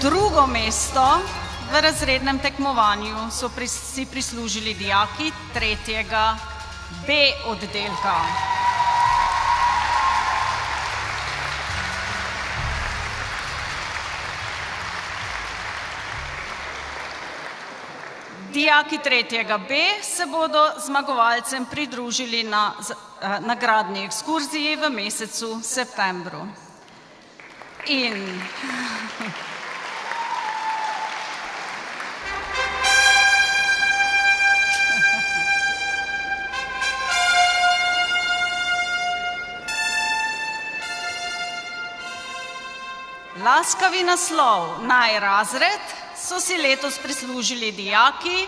Drugo mesto v razrednem tekmovanju so si prislužili dijaki 3. B oddelka. Dijaki 3. B se bodo zmagovalcem pridružili na nagradni ekskurziji v mesecu septembru. In laskavi naslov najrazred so si letos prislužili dijaki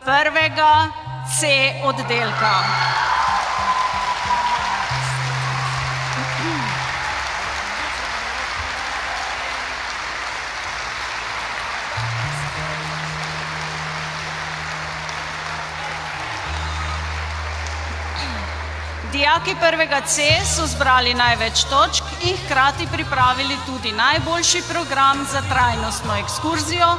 1. C oddelka. Dijaki 1. C so zbrali največ točk in hkrati pripravili tudi najboljši program za trajnostno ekskurzijo,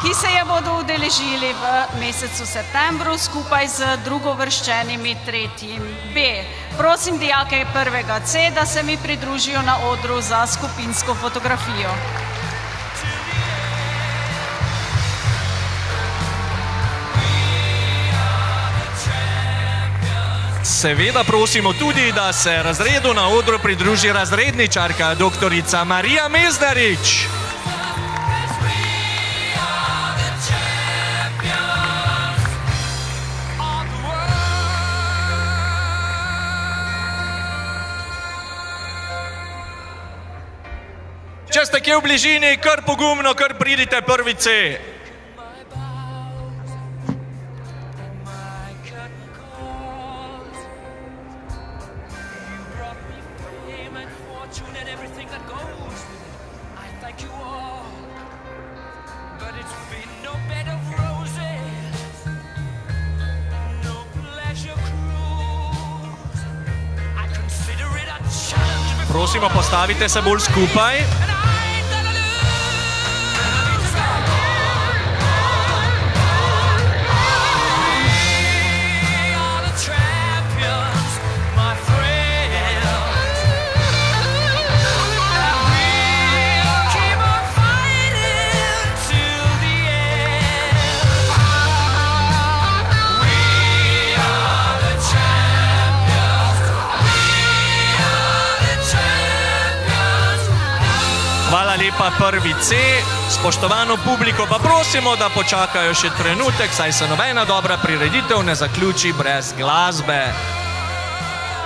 ki se je bodo udeležili v mesecu septembru skupaj z drugovrščenimi 3. B. Prosim dijake 1. C, da se mi pridružijo na odru za skupinsko fotografijo. Seveda prosimo tudi, da se razredu na odru pridruži razredničarka doktorica Marija Mezdarič. Če ste kje v bližini, kar pogumno, kar pridite 1. C. Prosimo, postavite se bolj skupaj. Hvala lepa 1. C. Spoštovano publiko pa prosimo, da počakajo še trenutek, saj se nobena dobra prireditev ne zaključi brez glasbe.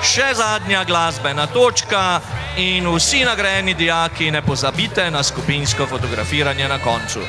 Še zadnja glasbena točka in vsi nagrajeni dijaki ne pozabite na skupinsko fotografiranje na koncu.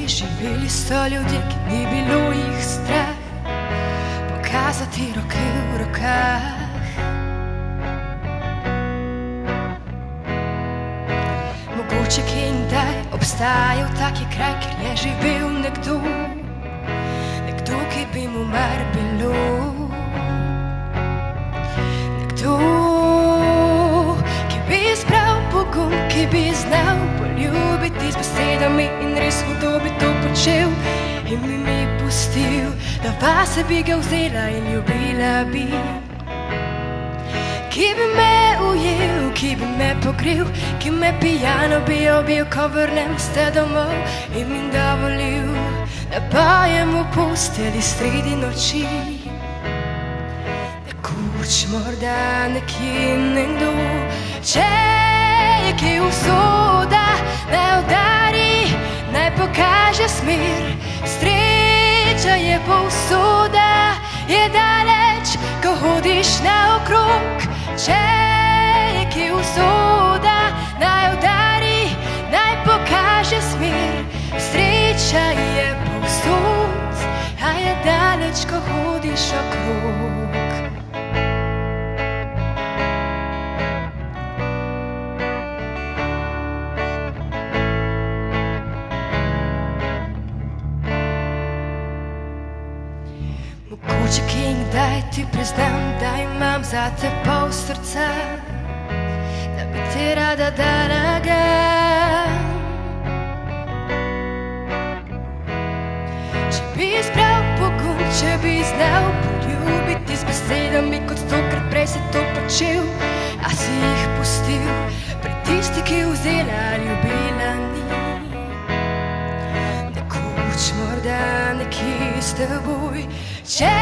živeli so ljudje, ki ni bilo jih strah pokazati roke v rokah. Mogoče kje in kdaj obstajal taki kraj, kjer je živel nekdo, ki bi mu mar bilo. Nekdo, ki bi izbral pogum, ki bi znal poljubiti z besedami in res hudo bi to počel in bi mi pustil, da vase bi ga vzela in ljubila bi. Ki bi me ujel, ki bi me pogril, ki me pijano bi obil, ko vrnem se domov in mi dovolil, da pojem v posteli sredi noči. Nekoč morda nekje nekdo, če je kje usoda, naj udari, naj pokaže smer. Sreča je povsoda, je daleč, ko hodiš naokrog. Če je kje usoda, naj udari, naj pokaže smer. Sreča je povsod, a je daleč, ko hodiš okrog. Mogoče kje in kdaj ti priznam, da imam za te pol srca, da bi ti rada dala ga. Če bi izbral pogum, če bi znal poljubiti z besedami, kot stokrat prej si to počel, a si jih pustil pri tisti, ki vzela, ljubila ni. Nekoč morda nekje s teboj, če